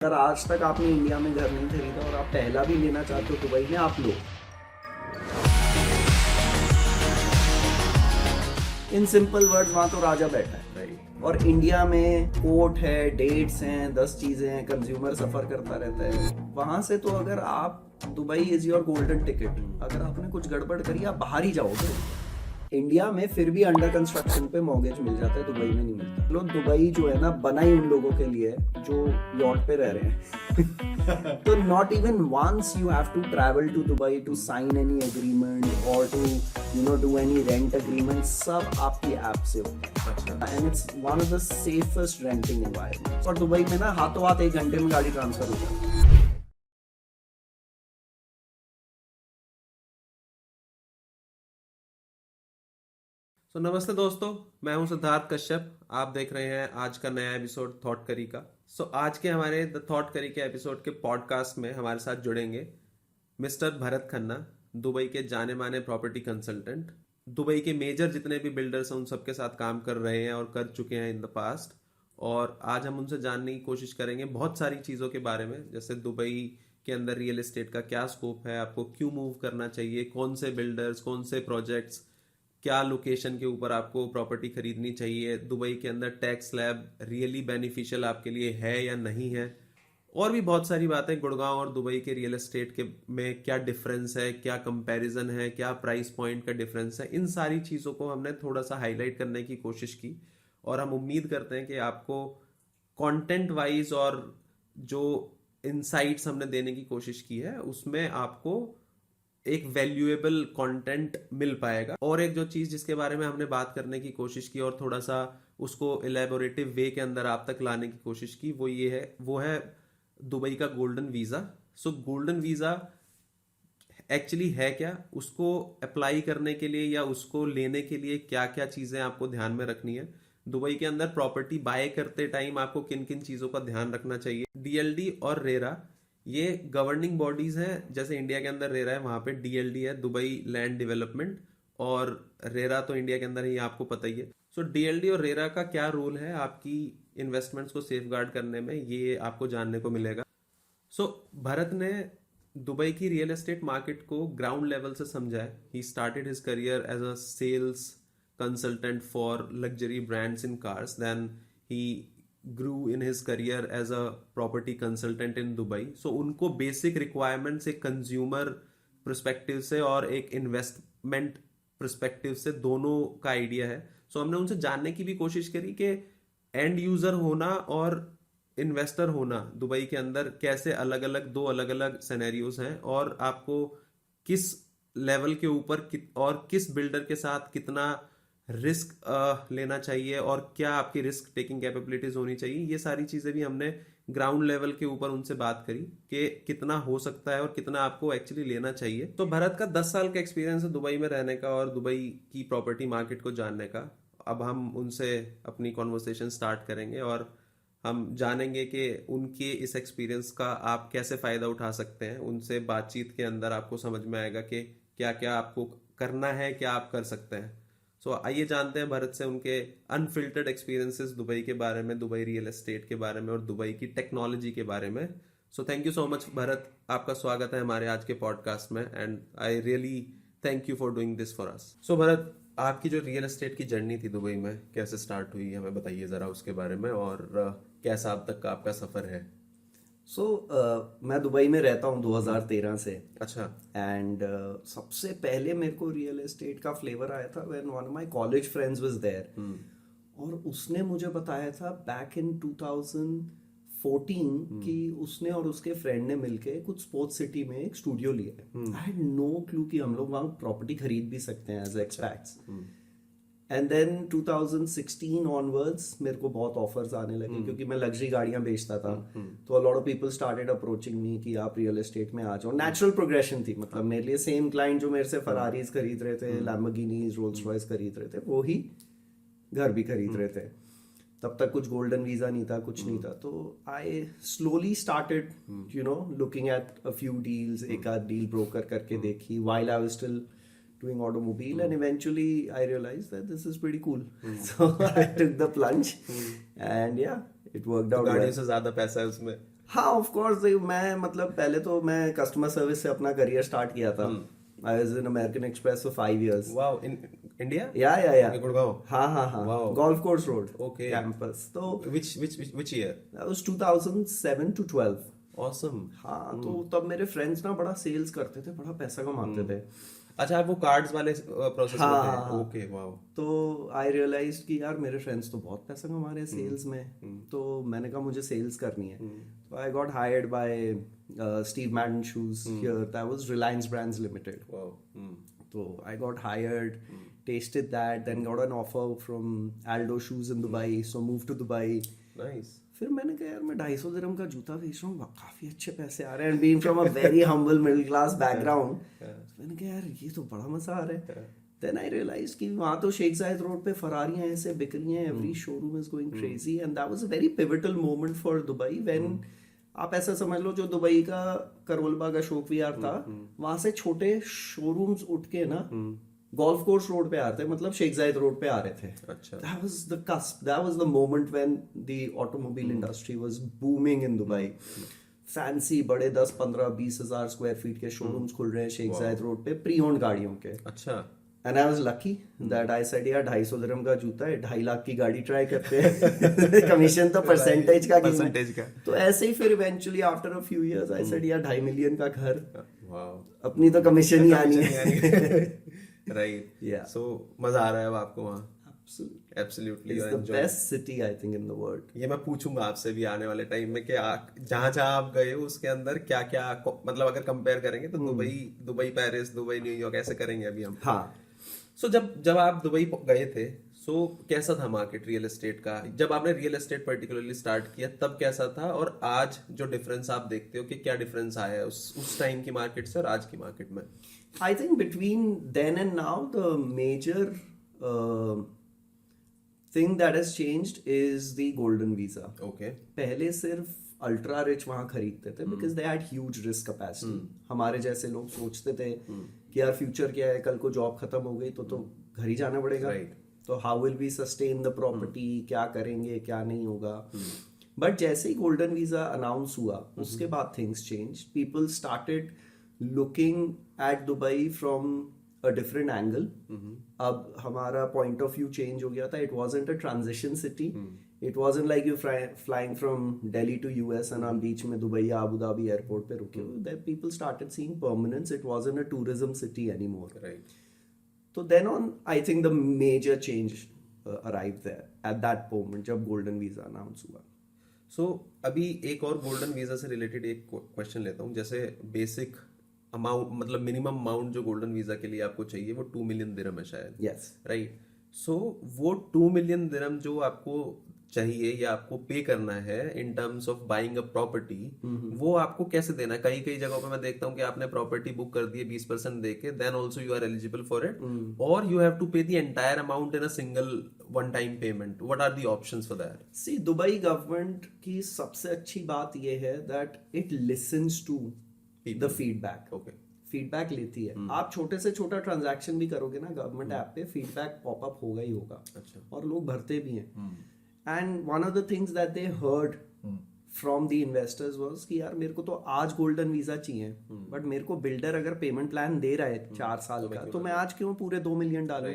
अगर आज तक आपने इंडिया में घर नहीं खरीदा और आप पहला भी लेना चाहते हो दुबई में, आप लो। इन सिंपल वर्ड्स, वहाँ तो राजा बैठा है राइट। और इंडिया में कोर्ट है, डेट्स हैं, 10 चीजें हैं, कंज्यूमर सफर करता रहता है। वहां से तो अगर आप, Dubai is your golden ticket. अगर आपने कुछ गड़बड़ करी आप बाहर ही जाओगे। इंडिया में फिर भी अंडर कंस्ट्रक्शन पे मॉर्गेज मिल जाता है, दुबई में नहीं मिलता। लो, दुबई जो है ना, बना ही उन लोगों के लिए जो यॉट पे रह रहे हैं। तो not even once you have to travel to Dubai to sign any agreement और to do any rent agreement, सब आपकी ऐप से होता है। And it's one of the safest renting environment. और दुबई में ना हाथों हाथ 1 घंटे में गाड़ी ट्रांसफर हो जाती है। नमस्ते दोस्तों, मैं हूं सिद्धार्थ कश्यप। आप देख रहे हैं आज का नया एपिसोड थॉट करी का। आज के हमारे द थॉट करी के एपिसोड के पॉडकास्ट में हमारे साथ जुड़ेंगे मिस्टर भरत खन्ना, दुबई के जाने माने प्रॉपर्टी कंसल्टेंट। दुबई के मेजर जितने भी बिल्डर्स हैं उन सबके साथ काम कर रहे हैं और कर चुके हैं इन द पास्ट। और आज हम उनसे जानने की कोशिश करेंगे बहुत सारी चीज़ों के बारे में, जैसे दुबई के अंदर रियल एस्टेट का क्या स्कोप है, आपको क्यों मूव करना चाहिए, कौन से बिल्डर्स, कौन से प्रोजेक्ट्स, क्या लोकेशन के ऊपर आपको प्रॉपर्टी खरीदनी चाहिए, दुबई के अंदर टैक्स स्लैब रियली बेनिफिशियल आपके लिए है या नहीं है, और भी बहुत सारी बातें। गुड़गांव और दुबई के रियल एस्टेट के में क्या डिफरेंस है, क्या कंपैरिजन है, क्या प्राइस पॉइंट का डिफरेंस है, इन सारी चीज़ों को हमने थोड़ा सा हाईलाइट करने की कोशिश की। और हम उम्मीद करते हैं कि आपको कंटेंट वाइज और जो इनसाइट्स हमने देने की कोशिश की है उसमें आपको एक वैल्यूएबल कंटेंट मिल पाएगा। और एक जो चीज जिसके बारे में हमने बात करने की कोशिश की और थोड़ा सा उसको इलेबोरेटिव वे के अंदर आप तक लाने की कोशिश की, वो है दुबई का golden visa. Golden visa actually है क्या, उसको अप्लाई करने के लिए या उसको लेने के लिए क्या क्या चीजें आपको ध्यान में रखनी है, दुबई के अंदर प्रॉपर्टी बाय करते टाइम आपको किन किन चीजों का ध्यान रखना चाहिए। डीएलडी और रेरा ये गवर्निंग बॉडीज हैं। जैसे इंडिया के अंदर रेरा है, वहां पे डीएलडी है, दुबई लैंड डेवलपमेंट, और रेरा तो इंडिया के अंदर ही आपको पता ही है। डीएलडी और रेरा का क्या रोल है आपकी इन्वेस्टमेंट्स को सेफगार्ड करने में, ये आपको जानने को मिलेगा। भरत ने दुबई की रियल एस्टेट मार्केट को ग्राउंड लेवल से समझा है। He started his career as a sales consultant for luxury brands in cars. Then he grew in his career as a property consultant in Dubai. So उनको basic requirements एक consumer perspective से और एक investment perspective से दोनों का idea है। हमने उनसे जानने की भी कोशिश करी कि एंड यूजर होना और इन्वेस्टर होना दुबई के अंदर कैसे अलग अलग, दो अलग अलग सिनेरियोज हैं, और आपको किस लेवल के ऊपर और किस बिल्डर के साथ कितना रिस्क लेना चाहिए और क्या आपकी रिस्क टेकिंग कैपेबिलिटीज होनी चाहिए। ये सारी चीजें भी हमने ग्राउंड लेवल के ऊपर उनसे बात करी कि कितना हो सकता है और कितना आपको एक्चुअली लेना चाहिए। भरत का 10 साल का एक्सपीरियंस है दुबई में रहने का और दुबई की प्रॉपर्टी मार्केट को जानने का। अब हम उनसे अपनी कॉन्वर्सेशन स्टार्ट करेंगे और हम जानेंगे कि उनके इस एक्सपीरियंस का आप कैसे फायदा उठा सकते हैं। उनसे बातचीत के अंदर आपको समझ में आएगा कि क्या क्या आपको करना है, क्या आप कर सकते हैं। आइए जानते हैं भरत से उनके अनफिल्टर्ड एक्सपीरियंसेस दुबई के बारे में, दुबई रियल एस्टेट के बारे में और दुबई की टेक्नोलॉजी के बारे में। Thank you so much Bharat, आपका स्वागत है हमारे आज के पॉडकास्ट में, and I really thank you for doing this for us. Bharat, आपकी जो रियल एस्टेट की जर्नी थी दुबई में, कैसे स्टार्ट हुई, हमें बताइए जरा उसके बारे में, और कैसा अब तक का आपका सफर है। मैं दुबई में रहता हूँ 2013 से। अच्छा। एंड सबसे पहले मेरे को रियल एस्टेट का फ्लेवर आया था when one of my college friends was there, और उसने मुझे बताया था बैक इन 2014 कि उसने और उसके फ्रेंड ने मिलके कुछ स्पोर्ट्स सिटी में एक स्टूडियो लिया है। आई हैड नो क्लू कि हम लोग वहाँ प्रॉपर्टी खरीद भी सकते हैं as expats. And then 2016 onwards मेरे को बहुत ऑफर्स आने लगे क्योंकि मैं लग्जरी गाड़ियां बेचता था। तो अ lot of people started approaching me कि आप रियल एस्टेट में आ जाओ। नेचुरल प्रोग्रेशन थी, मतलब मेरे लिए सेम क्लाइंट जो मेरे से फरारीज खरीद रहे थे, लैम्बोर्गिनीज, रोल्स रॉयस खरीद रहे थे, वो ही घर भी खरीद रहे थे। तब तक कुछ गोल्डन वीजा नहीं था, कुछ नहीं था। तो I slowly started looking at a few deals. एक आध डील ब्रोकर करके देखी while I was still doing automobile, and eventually I realized that this is pretty cool. So I took the plunge, and yeah, it worked out. गाड़ियों से ज्यादा पैसा है उसमें। हाँ ऑफ कोर्स, मैं मतलब पहले तो मैं कस्टमर सर्विस से अपना करियर स्टार्ट किया था. I was in American express for 5 years. Wow, in India? या ओके, गुड़गांव. हाँ Wow. Golf course road Okay. Campus. तो Which year? that was 2007 to 12. Awesome. हाँ तो तब मेरे फ्रेंड्स ना बड़ा सेल्स करते थे, बड़ा पैसा कमाते थे. अच्छा, आप वो कार्ड्स वाले प्रोसेस हाँ, में हाँ, थे? हाँ. Okay, wow. तो आई रियलाइज कि यार मेरे फ्रेंड्स तो बहुत पैसा कमा रहे हैं सेल्स में. तो मैंने कहा मुझे सेल्स करनी है. तो I got hired by Steve मैडन shoes here. That was Reliance Brands limited. Wow. So I got hired, tasted that, then got an offer from Aldo Shoes in Dubai. So moved to Dubai. Nice. फिर मैंने कहा यार मैं 250 दिरहम का जूता बेच रहा हूँ, काफी अच्छे पैसे आ रहे हैं. And being from a very humble middle class background, मैंने कहा यार ये तो बड़ा मजा आ रहा है. देन आई रियलाइज कि वहाँ तो शेख जायद रोड पे फरारियां ऐसे बिक रही हैं, every showroom is going crazy. And that was a very pivotal moment for Dubai when आप ऐसा समझ लो जो दुबई का करोलबाग अशोक विहार था, वहां से छोटे शोरूम्स उठ के ना गोल्फ कोर्स रोड पे आ रहे थे, मतलब शेख जायद रोड पे आ रहे थे. अच्छा. That was the cusp. That was the moment when the automobile industry was booming in Dubai. Fancy बड़े 10, 15, 20 हजार स्क्वायर फीट के शोरूम्स खुल रहे हैं शेख जायद रोड पे प्री ओन्ड गाड़ियों के. अच्छा. And I was lucky that I said यार 250 दिरहम का जूता है, 2.5 लाख की गाड़ी ट्राई करते हैं. कमीशन तो परसेंटेज का परसेंटेज का. तो ऐसे ही फिर eventually after a few years I said यार 2.5 मिलियन का घर, वाओ, अपनी तो कमीशन ही आनी है. राइट. Yeah. सो मजा आ रहा है अब आपको वहाँ? Absolutely. Absolutely. It's the best city I think in the world. ये मैं पूछूंगा आपसे भी आने वाले टाइम में कि जहाँ जहाँ आप गए हो उसके अंदर क्या क्या, मतलब अगर कंपेयर करेंगे तो दुबई पेरिस, दुबई न्यूयॉर्क ऐसे करेंगे अभी हम. हाँ. सो जब आप दुबई गए थे, सो कैसा था मार्केट रियल एस्टेट का? जब आपने रियल एस्टेट पर्टिकुलरली स्टार्ट किया तब कैसा था, और आज जो डिफरेंस आप देखते हो कि क्या डिफरेंस आया है उस टाइम की मार्केट से और आज की मार्केट में? I think between then and now, the major thing that has changed is the golden visa. Okay. पहले सिर्फ अल्ट्रा रिच वहां खरीदते थे because they had huge risk capacity. हमारे जैसे लोग सोचते थे कि यार फ्यूचर क्या है, कल को जॉब खत्म हो गई तो घर ही जाना पड़ेगा. Right. तो how will we sustain the property, क्या करेंगे क्या नहीं होगा. बट जैसे ही गोल्डन वीजा अनाउंस हुआ उसके बाद things change. People started looking at Dubai from a different angle. अब हमारा पॉइंट ऑफ व्यू चेंज हो गया था. It wasn't a transition city. It wasn't like you flying from Delhi to US and आप बीच में दुबई या अबू धाबी एयरपोर्ट पे रुके हो. That people started seeing permanence. It wasn't a tourism city anymore. Right. तो then on I think the major change arrived there at that moment जब golden visa announce हुआ. सो अभी एक और गोल्डन वीजा से रिलेटेड एक क्वेश्चन लेता हूँ. जैसे बेसिक अमाउंट, मतलब मिनिमम अमाउंट जो गोल्डन वीजा के लिए आपको चाहिए वो 2 मिलियन दिरहम है शायद. यस. राइट. सो वो 2 मिलियन दिरहम जो आपको चाहिए या आपको पे करना है in terms of buying a property, वो आपको कैसे देना है? कई जगहों पे मैं देखता हूँ कि आपने प्रॉपर्टी बुक कर दी है 20% देके, then also you are eligible for it, और you have to pay the entire amount in a single one time payment. What are the options for that? See Dubai government की सबसे अच्छी बात ये है that it listens to the feedback. Okay. Feedback लेती है. आप छोटे से छोटा ट्रांजैक्शन भी करोगे ना गवर्नमेंट ऐप पे, फीडबैक पॉपअप होगा ही होगा. अच्छा. और लोग भरते भी हैं. And one of the things that they heard from the investors was कि यार मेरे को तो आज गोल्डन वीजा चाहिए, बट मेरे को बिल्डर अगर पेमेंट प्लान दे रहा है 4 साल का, तो मैं आज क्यों पूरे 2 मिलियन डालूं?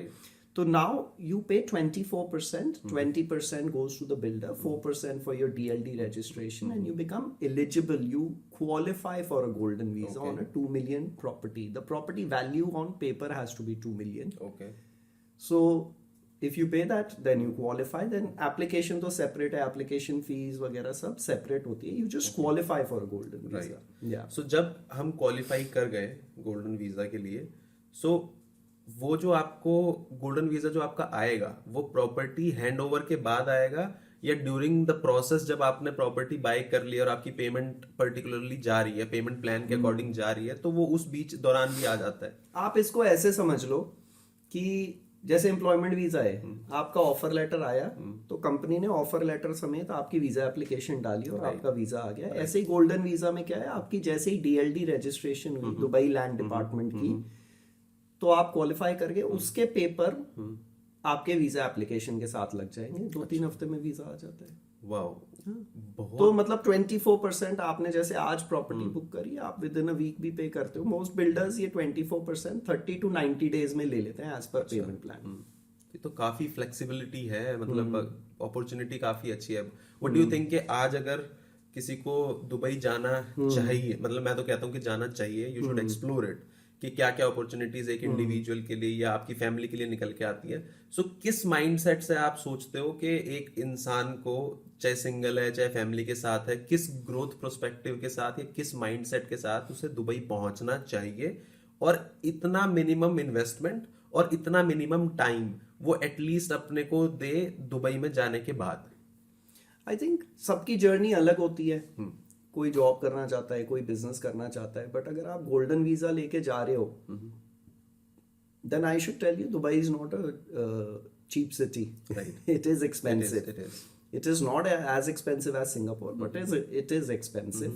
तो नाउ यू पे 24%, 20% goes to the builder, 4% for your DLD registration, and you become eligible. You qualify for a golden visa on a 2 million property. The property value on paper has to be 2 million. Okay. So if you pay that, then you qualify. Then application तो separate है, application fees वगैरह सब separate होती है. You just qualify for a golden visa. Yeah. So जब हम qualify कर गए golden visa के लिए, so वो जो आपको गोल्डन वीजा जो आपका आएगा वो प्रॉपर्टी हैंडओवर के बाद आएगा या ड्यूरिंग द प्रोसेस जब आपने प्रॉपर्टी बाय कर ली और आपकी पेमेंट पर्टिकुलरली जा रही है, पेमेंट प्लान के अकॉर्डिंग जा रही है, तो वो उस बीच दौरान भी आ जाता है? आप इसको ऐसे समझ लो कि जैसे एम्प्लॉयमेंट वीजा है, आपका ऑफर लेटर आया तो कंपनी ने ऑफर लेटर समेत आपकी वीजा एप्लीकेशन डाली और आपका वीजा आ गया. ऐसे ही गोल्डन वीजा में क्या है, आपकी जैसे ही DLD रजिस्ट्रेशन हुई दुबई लैंड डिपार्टमेंट की, तो आप क्वालिफाई करके उसके पेपर आपके वीजा एप्लीकेशन के साथ लग जाएंगे. 2-3 हफ्ते में वीजा आ जाता है. वाओ, बहुत। तो मतलब 24% आपने जैसे आज प्रॉपर्टी बुक करी, आप विद इन अ वीक भी पे करते हो। मोस्ट बिल्डर्स ये 24% 30 to 90 डेज में ले लेते हैं एज पर पेमेंट प्लान। ये तो काफी फ्लेक्सिबिलिटी है, मतलब अपॉर्चुनिटी काफी अच्छी है। व्हाट डू यू थिंक कि आज अगर किसी को दुबई जाना चाहिए, मतलब मैं तो कहता हूँ कि जाना चाहिए, यू शुड एक्सप्लोर इट, कि क्या क्या अपॉर्चुनिटीज एक इंडिविजुअल के लिए या आपकी फैमिली के लिए निकल के आती है। सो किस माइंडसेट से आप सोचते हो कि एक इंसान को, चाहे सिंगल है चाहे फैमिली के साथ है, किस ग्रोथ प्रोस्पेक्टिव के साथ या किस माइंडसेट के साथ उसे दुबई पहुंचना चाहिए, और इतना मिनिमम इन्वेस्टमेंट और इतना मिनिमम टाइम वो एटलीस्ट अपने को दे दुबई में जाने के बाद? आई थिंक सबकी जर्नी अलग होती है। कोई जॉब करना चाहता है, कोई बिजनेस करना चाहता है, बट अगर आप गोल्डन वीजा लेके जा रहे हो, then I should tell you Dubai is not a cheap city. It is expensive. It is not as expensive as Singapore, but it is expensive.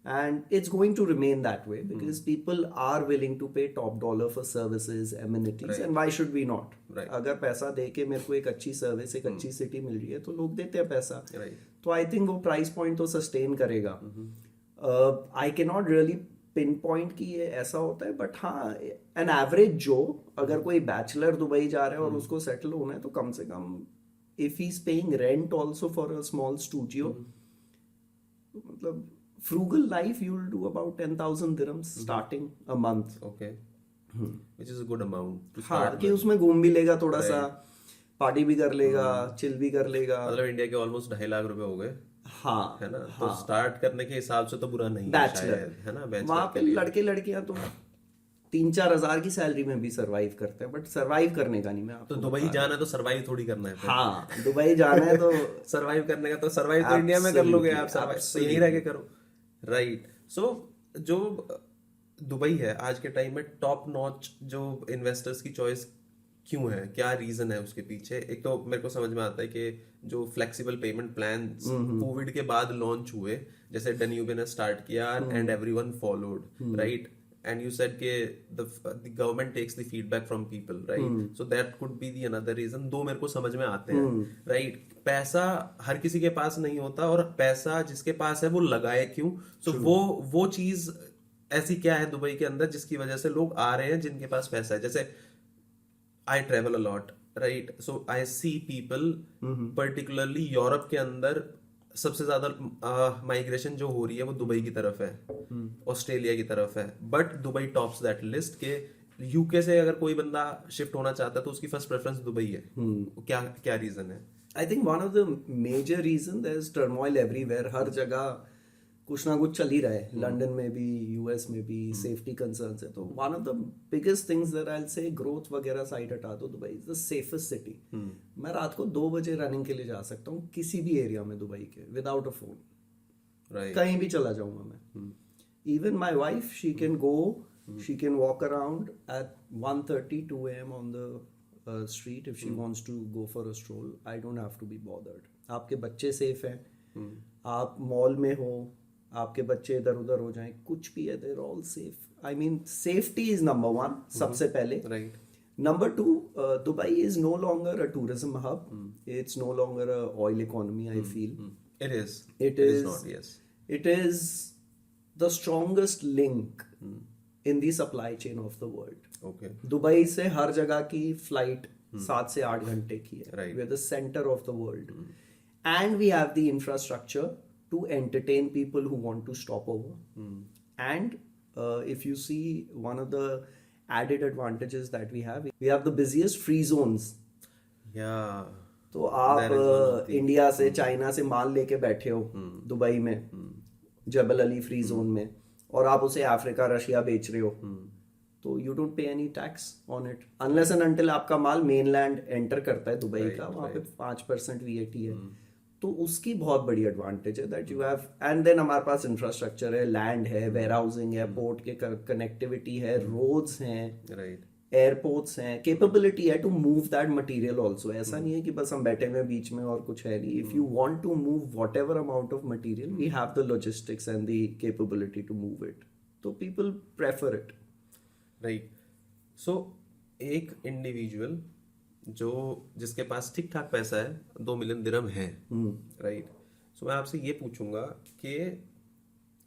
And it's going to remain that way because people are willing to pay top dollar for services, amenities, and why should we not? अगर पैसा दे के मेरे को एक अच्छी service, एक अच्छी city मिल रही है, तो लोग देते हैं पैसा। तो आई थिंक वो प्राइस पॉइंट तो सस्टेन करेगा। I can not really pin point कि ये ऐसा होता है, बट हाँ, एन एवरेज जो अगर कोई बैचलर दुबई जा रहा है और उसको सेटल होना है, तो कम से कम if he's paying rent also for a small studio, मतलब frugal life, you'll do about 10,000 dirhams starting a month. Okay. Which is a good amount to हाँ, start कि with. उसमें घूम भी लेगा थोड़ा सा, पार्टी भी कर लेगा, चिल भी कर लेगा। मतलब इंडिया के ऑलमोस्ट 2.5 लाख रुपए हो गए। हाँ, है ना? तो स्टार्ट करने के हिसाब से तो बुरा नहीं है बैचलर शायद, है ना? बैचलर वहाँ पे लड़के लड़कियां तो 3-4 हजार की सैलरी में भी सरवाइव करते हैं, बट सरवाइव करने का नहीं। मैं आपको तो दुबई जाना है तो सरवाइव थोड़ी करना है। हाँ, दुबई जाना है तो सरवाइव करने का तो सरवाइव तो इंडिया में कर लोगे आप, सरवाइव तो यहीं रह के करो। राइट। सो जो दुबई है आज के टाइम में टॉप नॉच जो इन्वेस्टर्स की चॉइस क्यों है, क्या रीजन है उसके पीछे? एक तो मेरे को समझ में आता है कि जो फ्लेक्सिबल पेमेंट प्लान कोविड के बाद लॉन्च हुए, जैसे डन्यूब ने स्टार्ट किया and everyone followed, right? And you said कि the government takes the feedback from people, right? So that could be the another reason. दो मेरे को समझ में आते हैं, right? पैसा हर किसी के पास नहीं होता, और पैसा जिसके पास है वो लगाए क्यों? So वो चीज ऐसी क्या है दुबई के अंदर जिसकी वजह से लोग आ रहे हैं जिनके पास पैसा है? जैसे I travel a lot, right? So I see people, particularly Europe के अंदर सबसे ज्यादा माइग्रेशन जो हो रही है वो दुबई की तरफ है, ऑस्ट्रेलिया की तरफ है, but Dubai tops that list के यूके से अगर कोई बंदा शिफ्ट होना चाहता है तो उसकी फर्स्ट प्रेफरेंस दुबई है। क्या क्या रीजन है? I think one of the major reason, there is turmoil everywhere. हर जगह कुछ ना कुछ चल ही रहा है, लंदन में भी, यूएस में भी, सेफ्टी कंसर्न्स है। तो one of the biggest things that I will say, growth वगैरह साइड हटा दो, Dubai is the safest city. मैं रात को 2 बजे रनिंग के लिए जा सकता हूँ किसी भी एरिया में दुबई के, विदाउट अ फोन, कहीं भी चला जाऊंगा मैं। Even my wife, she can go, she can walk around at 1:30 2 AM on the street if she wants to go for a stroll. I don't have to be bothered. आपके बच्चे safe हैं, आप mall में हो, आपके बच्चे इधर उधर हो जाएं, कुछ भी है, there all safe. I mean safety is number 1 सबसे पहले। Right. Number 2, Dubai is no longer a tourism hub, it's no longer a oil economy. I feel it is the strongest link in the supply chain of the world. Okay. Dubai से हर जगह की flight 7 से 8 घंटे की है। Right. We are the center of the world. And we have the infrastructure to entertain people who want to stop over. And if you see, one of the added advantages that we have the busiest free zones. Yeah. तो आप India से, China से माल लेके बैठे हो Dubai में, जबल Ali free zone में, और आप उसे अफ्रीका, रशिया बेच रहे हो, तो you don't pay any tax on it unless and until आपका माल मेनलैंड एंटर करता है दुबई का, वहाँ पे 5% VAT है। तो उसकी बहुत बड़ी एडवांटेज है that you have. And then हमारे पास इंफ्रास्ट्रक्चर है, लैंड है, वेयर हाउसिंग है, पोर्ट के कनेक्टिविटी है, रोड्स हैं, राइट, एयरपोर्ट्स हैं, कैपेबिलिटी है to move that material also. ऐसा नहीं है कि बस हम बैठे हुए बीच में और कुछ है नहीं। If you want to move whatever amount of material, we have the logistics and the capability to move it, तो people prefer it. Right. So एक इंडिविजुअल जिसके पास ठीक ठाक पैसा है, 2 मिलियन दिरहम है, राइट, सो मैं आपसे ये पूछूंगा कि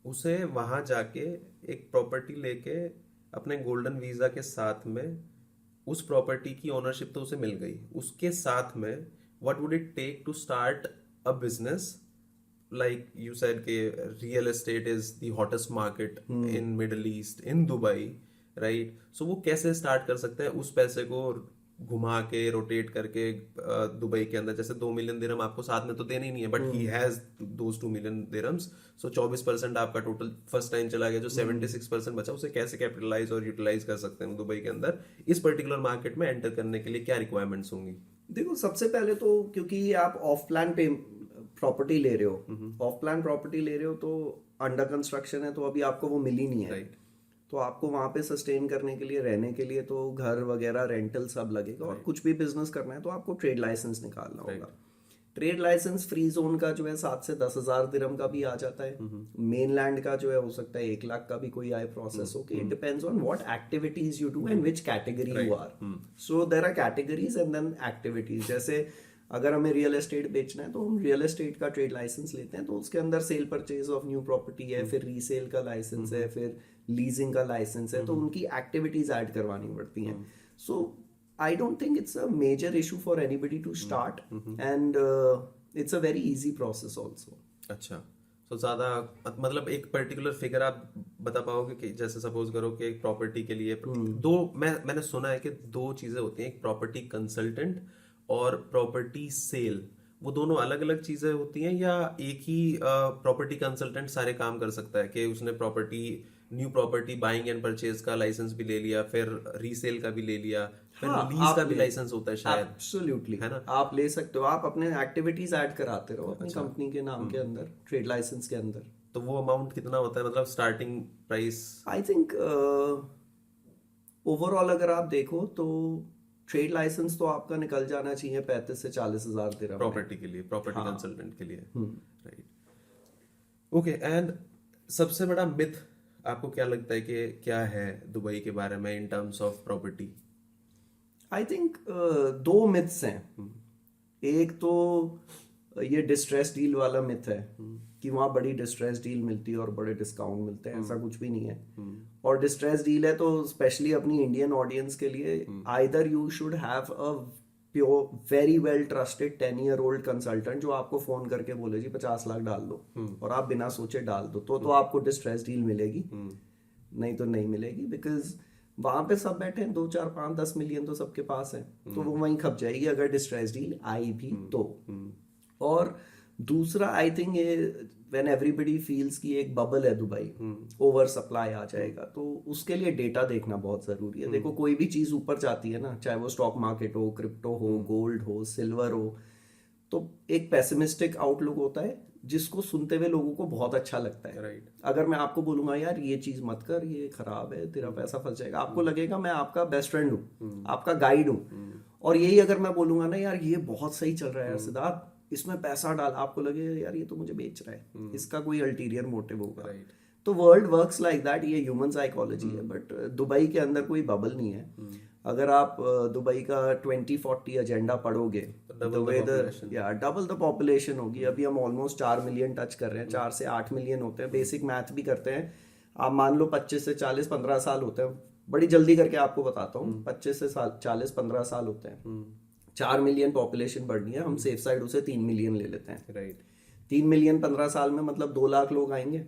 उसे वहां जाके एक प्रॉपर्टी लेके अपने गोल्डन वीजा के साथ में उस प्रॉपर्टी की ओनरशिप तो उसे मिल गई, उसके साथ में what would it take to start a business? like you said कि real estate is the hottest market in Middle East, in Dubai, right? So वो कैसे स्टार्ट कर सकते हैं उस पैसे को घुमा के रोटेट करके दुबई के अंदर? जैसे 2 मिलियन दिरहम आपको साथ में तो देने ही नहीं है, but he has those 2 million dirhams, so 24% आपका टोटल फर्स्ट टाइम चला गया, जो 76% बचा उसे कैसे कैपिटलाइज और यूटिलाइज कर सकते हैं दुबई के अंदर? इस पर्टिकुलर मार्केट में एंटर करने के लिए क्या रिक्वायरमेंट्स होंगी? देखो, सबसे पहले तो क्योंकि आप ऑफ प्लान पे प्रॉपर्टी ले रहे हो, ऑफ प्लान प्रॉपर्टी ले रहे हो तो अंडर कंस्ट्रक्शन है, तो अभी आपको वो मिली नहीं है, राइट? तो आपको वहां पे सस्टेन करने के लिए, रहने के लिए तो घर वगैरह रेंटल सब लगेगा, और कुछ भी बिजनेस करना है तो आपको ट्रेड लाइसेंस निकालना होगा। ट्रेड लाइसेंस फ्री जोन का जो है 7 से 10,000 दिरहम का भी आ जाता है। मेनलैंड का जो है हो सकता है 1 लाख का भी कोई आए प्रोसेस हो के। It depends on what activities you do and which category you are. So there are categories and then activities. जैसे अगर हमें रियल एस्टेट बेचना है तो हम रियल एस्टेट का ट्रेड लाइसेंस लेते हैं, तो उसके अंदर sale purchase of new property है, फिर रीसेल का लाइसेंस है, फिर लीजिंग का लाइसेंस है, तो उनकी एक्टिविटीज ऐड करवानी पड़ती हैं। So I don't think it's a major issue for anybody to start, and it's a very easy process also. अच्छा, तो ज्यादा मतलब एक पर्टिकुलर फिगर आप बता पाओगे कि जैसे सपोज करो कि एक प्रॉपर्टी के लिए मैंने सुना है कि 2 चीजें होती हैं, एक प्रॉपर्टी कंसल्टेंट और प्रॉपर्टी सेल। वो दोनों अलग अलग चीजें होती हैं, या एक ही प्रॉपर्टी कंसल्टेंट सारे काम कर सकता है कि उसने new property buying and purchase का लाइसेंस भी ले लिया, फिर रीसेल का भी ले लिया, फिर लीज का भी लाइसेंस होता है शायद? एब्सोल्युटली, है ना? आप ले सकते हो, आप अपने एक्टिविटीज ऐड कराते रहो अपनी कंपनी के नाम के अंदर, ट्रेड लाइसेंस के अंदर। तो वो अमाउंट कितना होता है, मतलब starting price? I think overall अगर आप देखो तो ट्रेड लाइसेंस तो आपका निकल जाना चाहिए 35 से 40,000 दिरहम प्रॉपर्टी के लिए, प्रॉपर्टी कंसल्टेंट के लिए, राइट? ओके, एंड सबसे बड़ा मिथ आपको क्या लगता है कि क्या है दुबई के बारे में in terms of property? I think 2 myths हैं। एक तो ये डिस्ट्रेस डील वाला मिथ है कि वहाँ बड़ी डिस्ट्रेस डील मिलती है और बड़े डिस्काउंट मिलते हैं। ऐसा कुछ भी नहीं है। और डिस्ट्रेस डील है तो स्पेशली अपनी इंडियन ऑडियंस के लिए, either you should have a pure very well trusted 10-year old consultant जो आपको फोन करके बोले जी 50 लाख डाल दो, और आप बिना सोचे डाल दो, तो आपको डिस्ट्रेस डील मिलेगी, नहीं तो नहीं मिलेगी। बिकॉज वहां पे सब बैठे हैं, 2, 4, 5, 10 मिलियन तो सबके पास है, तो वो वहीं खप जाएगी अगर डिस्ट्रेस डील आई भी तो। और दूसरा, आई थिंक ये व्हेन एवरीबडी फील्स कि एक बबल है दुबई, ओवर सप्लाई आ जाएगा, तो उसके लिए डेटा देखना बहुत जरूरी है। देखो, कोई भी चीज ऊपर जाती है ना, चाहे वो स्टॉक मार्केट हो, क्रिप्टो हो, गोल्ड हो, सिल्वर हो, तो एक पेसिमिस्टिक आउटलुक होता है जिसको सुनते हुए लोगों को बहुत अच्छा लगता है। राइट। अगर मैं आपको बोलूंगा यार ये चीज मत कर, ये खराब है, तेरा पैसा फंस जाएगा, आपको लगेगा मैं आपका बेस्ट फ्रेंड हूँ, आपका गाइड हूँ। और यही अगर मैं बोलूंगा ना यार ये बहुत सही चल रहा है यार सिद्धार्थ, इसमें पैसा डाल, आपको लगे यार ये तो मुझे बेच रहा है, इसका कोई अल्टीरियर मोटिव होगा। तो वर्ल्ड वर्क्स लाइक दैट, ये ह्यूमन साइकोलॉजी है। बट दुबई के अंदर कोई बबल नहीं है। अगर आप दुबई का 2040 एजेंडा पढ़ोगे, डबल द पॉपुलेशन होगी। अभी हम ऑलमोस्ट 4 मिलियन टच कर रहे हैं, 4 से 8 मिलियन होते हैं। बेसिक मैथ भी करते हैं, आप मान लो 25 से 40, 15 साल होते हैं। बड़ी जल्दी करके आपको बताता हूँ, 25 से 40, 15 साल होते हैं। 4 मिलियन पॉपुलेशन बढ़नी है, हम सेफ साइड उसे 3 मिलियन ले लेते हैं। राइट। 3 मिलियन 15 साल में मतलब 2 लाख लोग आएंगे।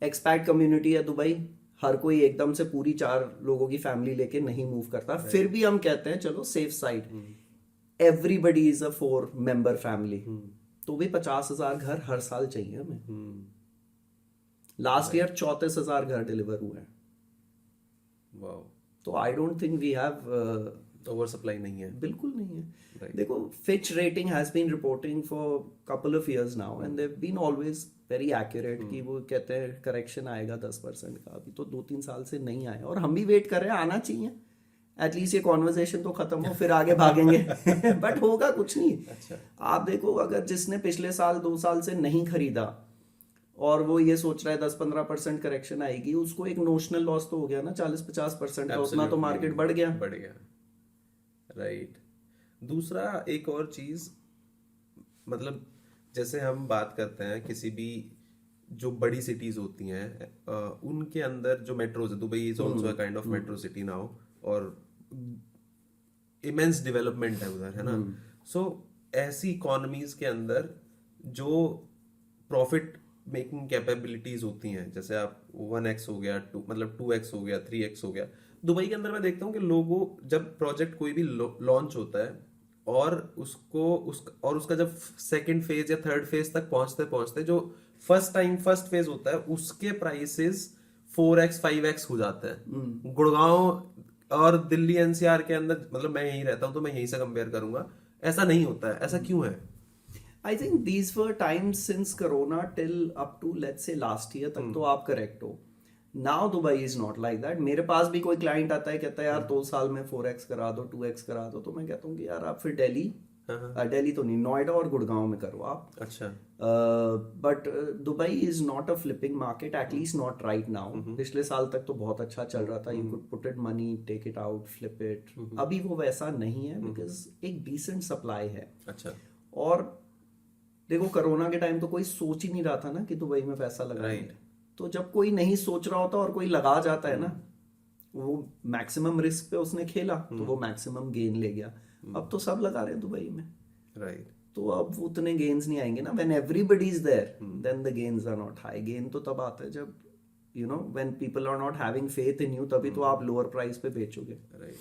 एक्सपैट कम्युनिटी है दुबई, हर कोई एकदम से पूरी 4 लोगों की फैमिली लेके नहीं मूव करता। फिर भी हम कहते हैं चलो safe side, everybody is a 4 member family, तो भी 50,000 घर हर साल चाहिए हमें। लास्ट ईयर 34,000 घर डिलीवर हुए हैं। वाओ। तो I don't think we have over supply नहीं है, बिल्कुल नहीं है। देखो, Fitch rating has been reporting for couple of years now and they have been always very accurate कि वो कहते हैं करेक्शन आएगा 10% का। अभी तो 2-3 साल से नहीं आया और हम भी वेट कर रहे हैं, आना चाहिए एटलीस्ट ये कॉन्वर्सेशन तो खत्म हो, फिर आगे भागेंगे। बट होगा कुछ नहीं। अच्छा। आप देखो, अगर जिसने पिछले साल 2 साल से नहीं खरीदा और वो ये सोच रहा है 10-15% करेक्शन आएगी, उसको एक नोशनल लॉस तो हो गया ना 40-50% का, उतना तो मार्केट बढ़ गया। राइट। दूसरा एक और चीज, मतलब जैसे हम बात करते हैं किसी भी जो बड़ी सिटीज होती हैं उनके अंदर जो मेट्रोज है, Dubai is also kind of metro city now, और इमेंस डेवलपमेंट है उधर, है ना। सो ऐसी इकोनॉमीज के अंदर जो प्रॉफिट मेकिंग कैपेबिलिटीज होती हैं, जैसे आप 1x हो गया, मतलब 2x हो गया, 3x हो गया, दुबई के अंदर मैं देखता हूँ कि लोगों, जब प्रोजेक्ट कोई भी लॉन्च होता है और उसका जब सेकंड फेज या थर्ड फेज तक पहुंचते पहुंचते जो फर्स्ट फेज होता है उसके प्राइसेस 4x 5x हो जाता है। गुड़गांव और दिल्ली एनसीआर के अंदर, मतलब मैं यहीं रहता हूँ तो मैं यहीं से कंपेयर करूंगा, ऐसा नहीं होता है। ऐसा क्यों है? I think these were times since Corona till up to let's say last year तक तो आप करेक्ट हो। Now Dubai is not like that। मेरे पास भी कोई क्लाइंट आता है, कहता है यार 2 साल में 4x करा दो, 2x करा दो, तो मैं कहता हूँ कि यार आप फिर दिल्ली तो नहीं, नोएडा और गुड़गांव में करो आप। अच्छा। But Dubai is not a flipping market, at least not right now. पिछले साल तक तो बहुत अच्छा चल रहा था, you could put it money, take it out, flip it. अभी वो वैसा नहीं है बिकॉज एक डिसेंट सप्लाई है। अच्छा। और देखो कोरोना के टाइम तो कोई सोच ही नहीं रहा था ना कि दुबई में पैसा लगाए। तो जब कोई नहीं सोच रहा होता और कोई लगा जाता है ना, वो मैक्सिमम रिस्क पे उसने खेला तो वो मैक्सिमम गेन ले गया। अब तो सब लगा रहे हैं दुबई में, राइट। तो अब उतने गेन्स नहीं आएंगे ना। When everybody is there then the gains are not high. Gain तो तब आता है जब you know when people are not having faith in you, तभी तो आप लोअर प्राइस पे बेचोगे। राइट।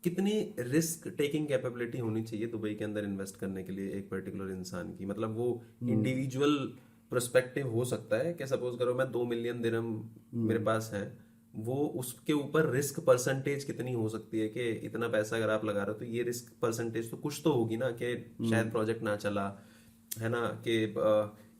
कितनी रिस्क टेकिंग कैपेबिलिटी होनी चाहिए दुबई के अंदर इन्वेस्ट करने के लिए एक पर्टिकुलर इंसान की? मतलब वो इंडिविजुअल पर्सपेक्टिव हो सकता है कि सपोज करो मैं 2 मिलियन दिरहम मेरे पास है, वो उसके ऊपर रिस्क परसेंटेज कितनी हो सकती है कि इतना पैसा अगर आप लगा रहे हो तो ये रिस्क परसेंटेज तो कुछ तो होगी ना, कि शायद प्रोजेक्ट ना चला, है ना, कि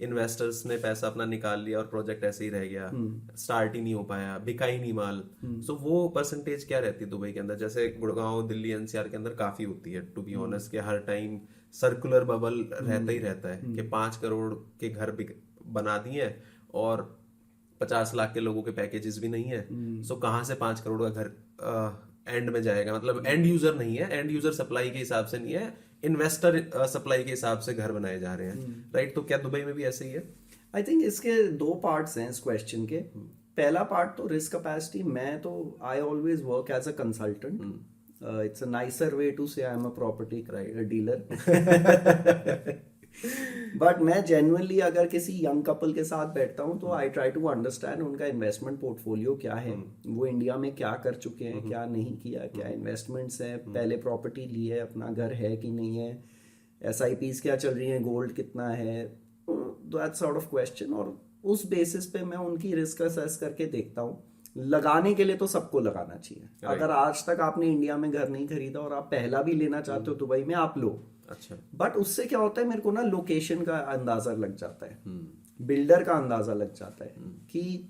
इन्वेस्टर्स ने पैसा अपना निकाल लिया और प्रोजेक्ट ऐसे ही रह गया, स्टार्ट ही नहीं हो पाया, बिका ही नहीं माल। सो वो परसेंटेज क्या रहती है दुबई के अंदर? जैसे गुड़गांव दिल्ली एनसीआर के अंदर काफी होती है टू बी ऑनेस्ट, के हर टाइम सर्कुलर बबल रहता ही रहता है कि 5 करोड़ के घर बना दिए और 50 लाख के लोगों के पैकेजेस भी नहीं है। सो कहाँ से 5 करोड़ का घर एंड में जाएगा? मतलब एंड यूजर नहीं है, एंड यूजर सप्लाई के हिसाब से नहीं है, इन्वेस्टर सप्लाई के हिसाब से घर बनाए जा रहे हैं, राइट। तो क्या दुबई में भी ऐसे ही है? आई थिंक इसके 2 पार्ट्स हैं इस क्वेश्चन के। पहला पार्ट तो रिस्क कैपेसिटी। मैं तो I always work as a consultant. It's a nicer way to say I am a property dealer. But मैं जेन्युइनली अगर किसी यंग कपल के साथ बैठता हूँ तो आई ट्राई टू अंडरस्टैंड उनका इन्वेस्टमेंट पोर्टफोलियो क्या है, वो इंडिया में क्या कर चुके हैं, क्या नहीं किया, क्या इन्वेस्टमेंट्स हैं, पहले प्रॉपर्टी ली है, अपना घर है कि नहीं है, SIPs क्या चल रही हैं, गोल्ड कितना है, दैट सॉर्ट ऑफ क्वेश्चन। और उस बेसिस पे मैं उनकी रिस्क असेस करके देखता हूँ। लगाने के लिए तो सबको लगाना चाहिए। अगर आज तक आपने इंडिया में घर नहीं खरीदा और आप पहला भी लेना चाहते हो दुबई में, आप लो। अच्छा। बट उससे क्या होता है, मेरे को ना लोकेशन का अंदाजा लग जाता है, बिल्डर का अंदाजा लग जाता है कि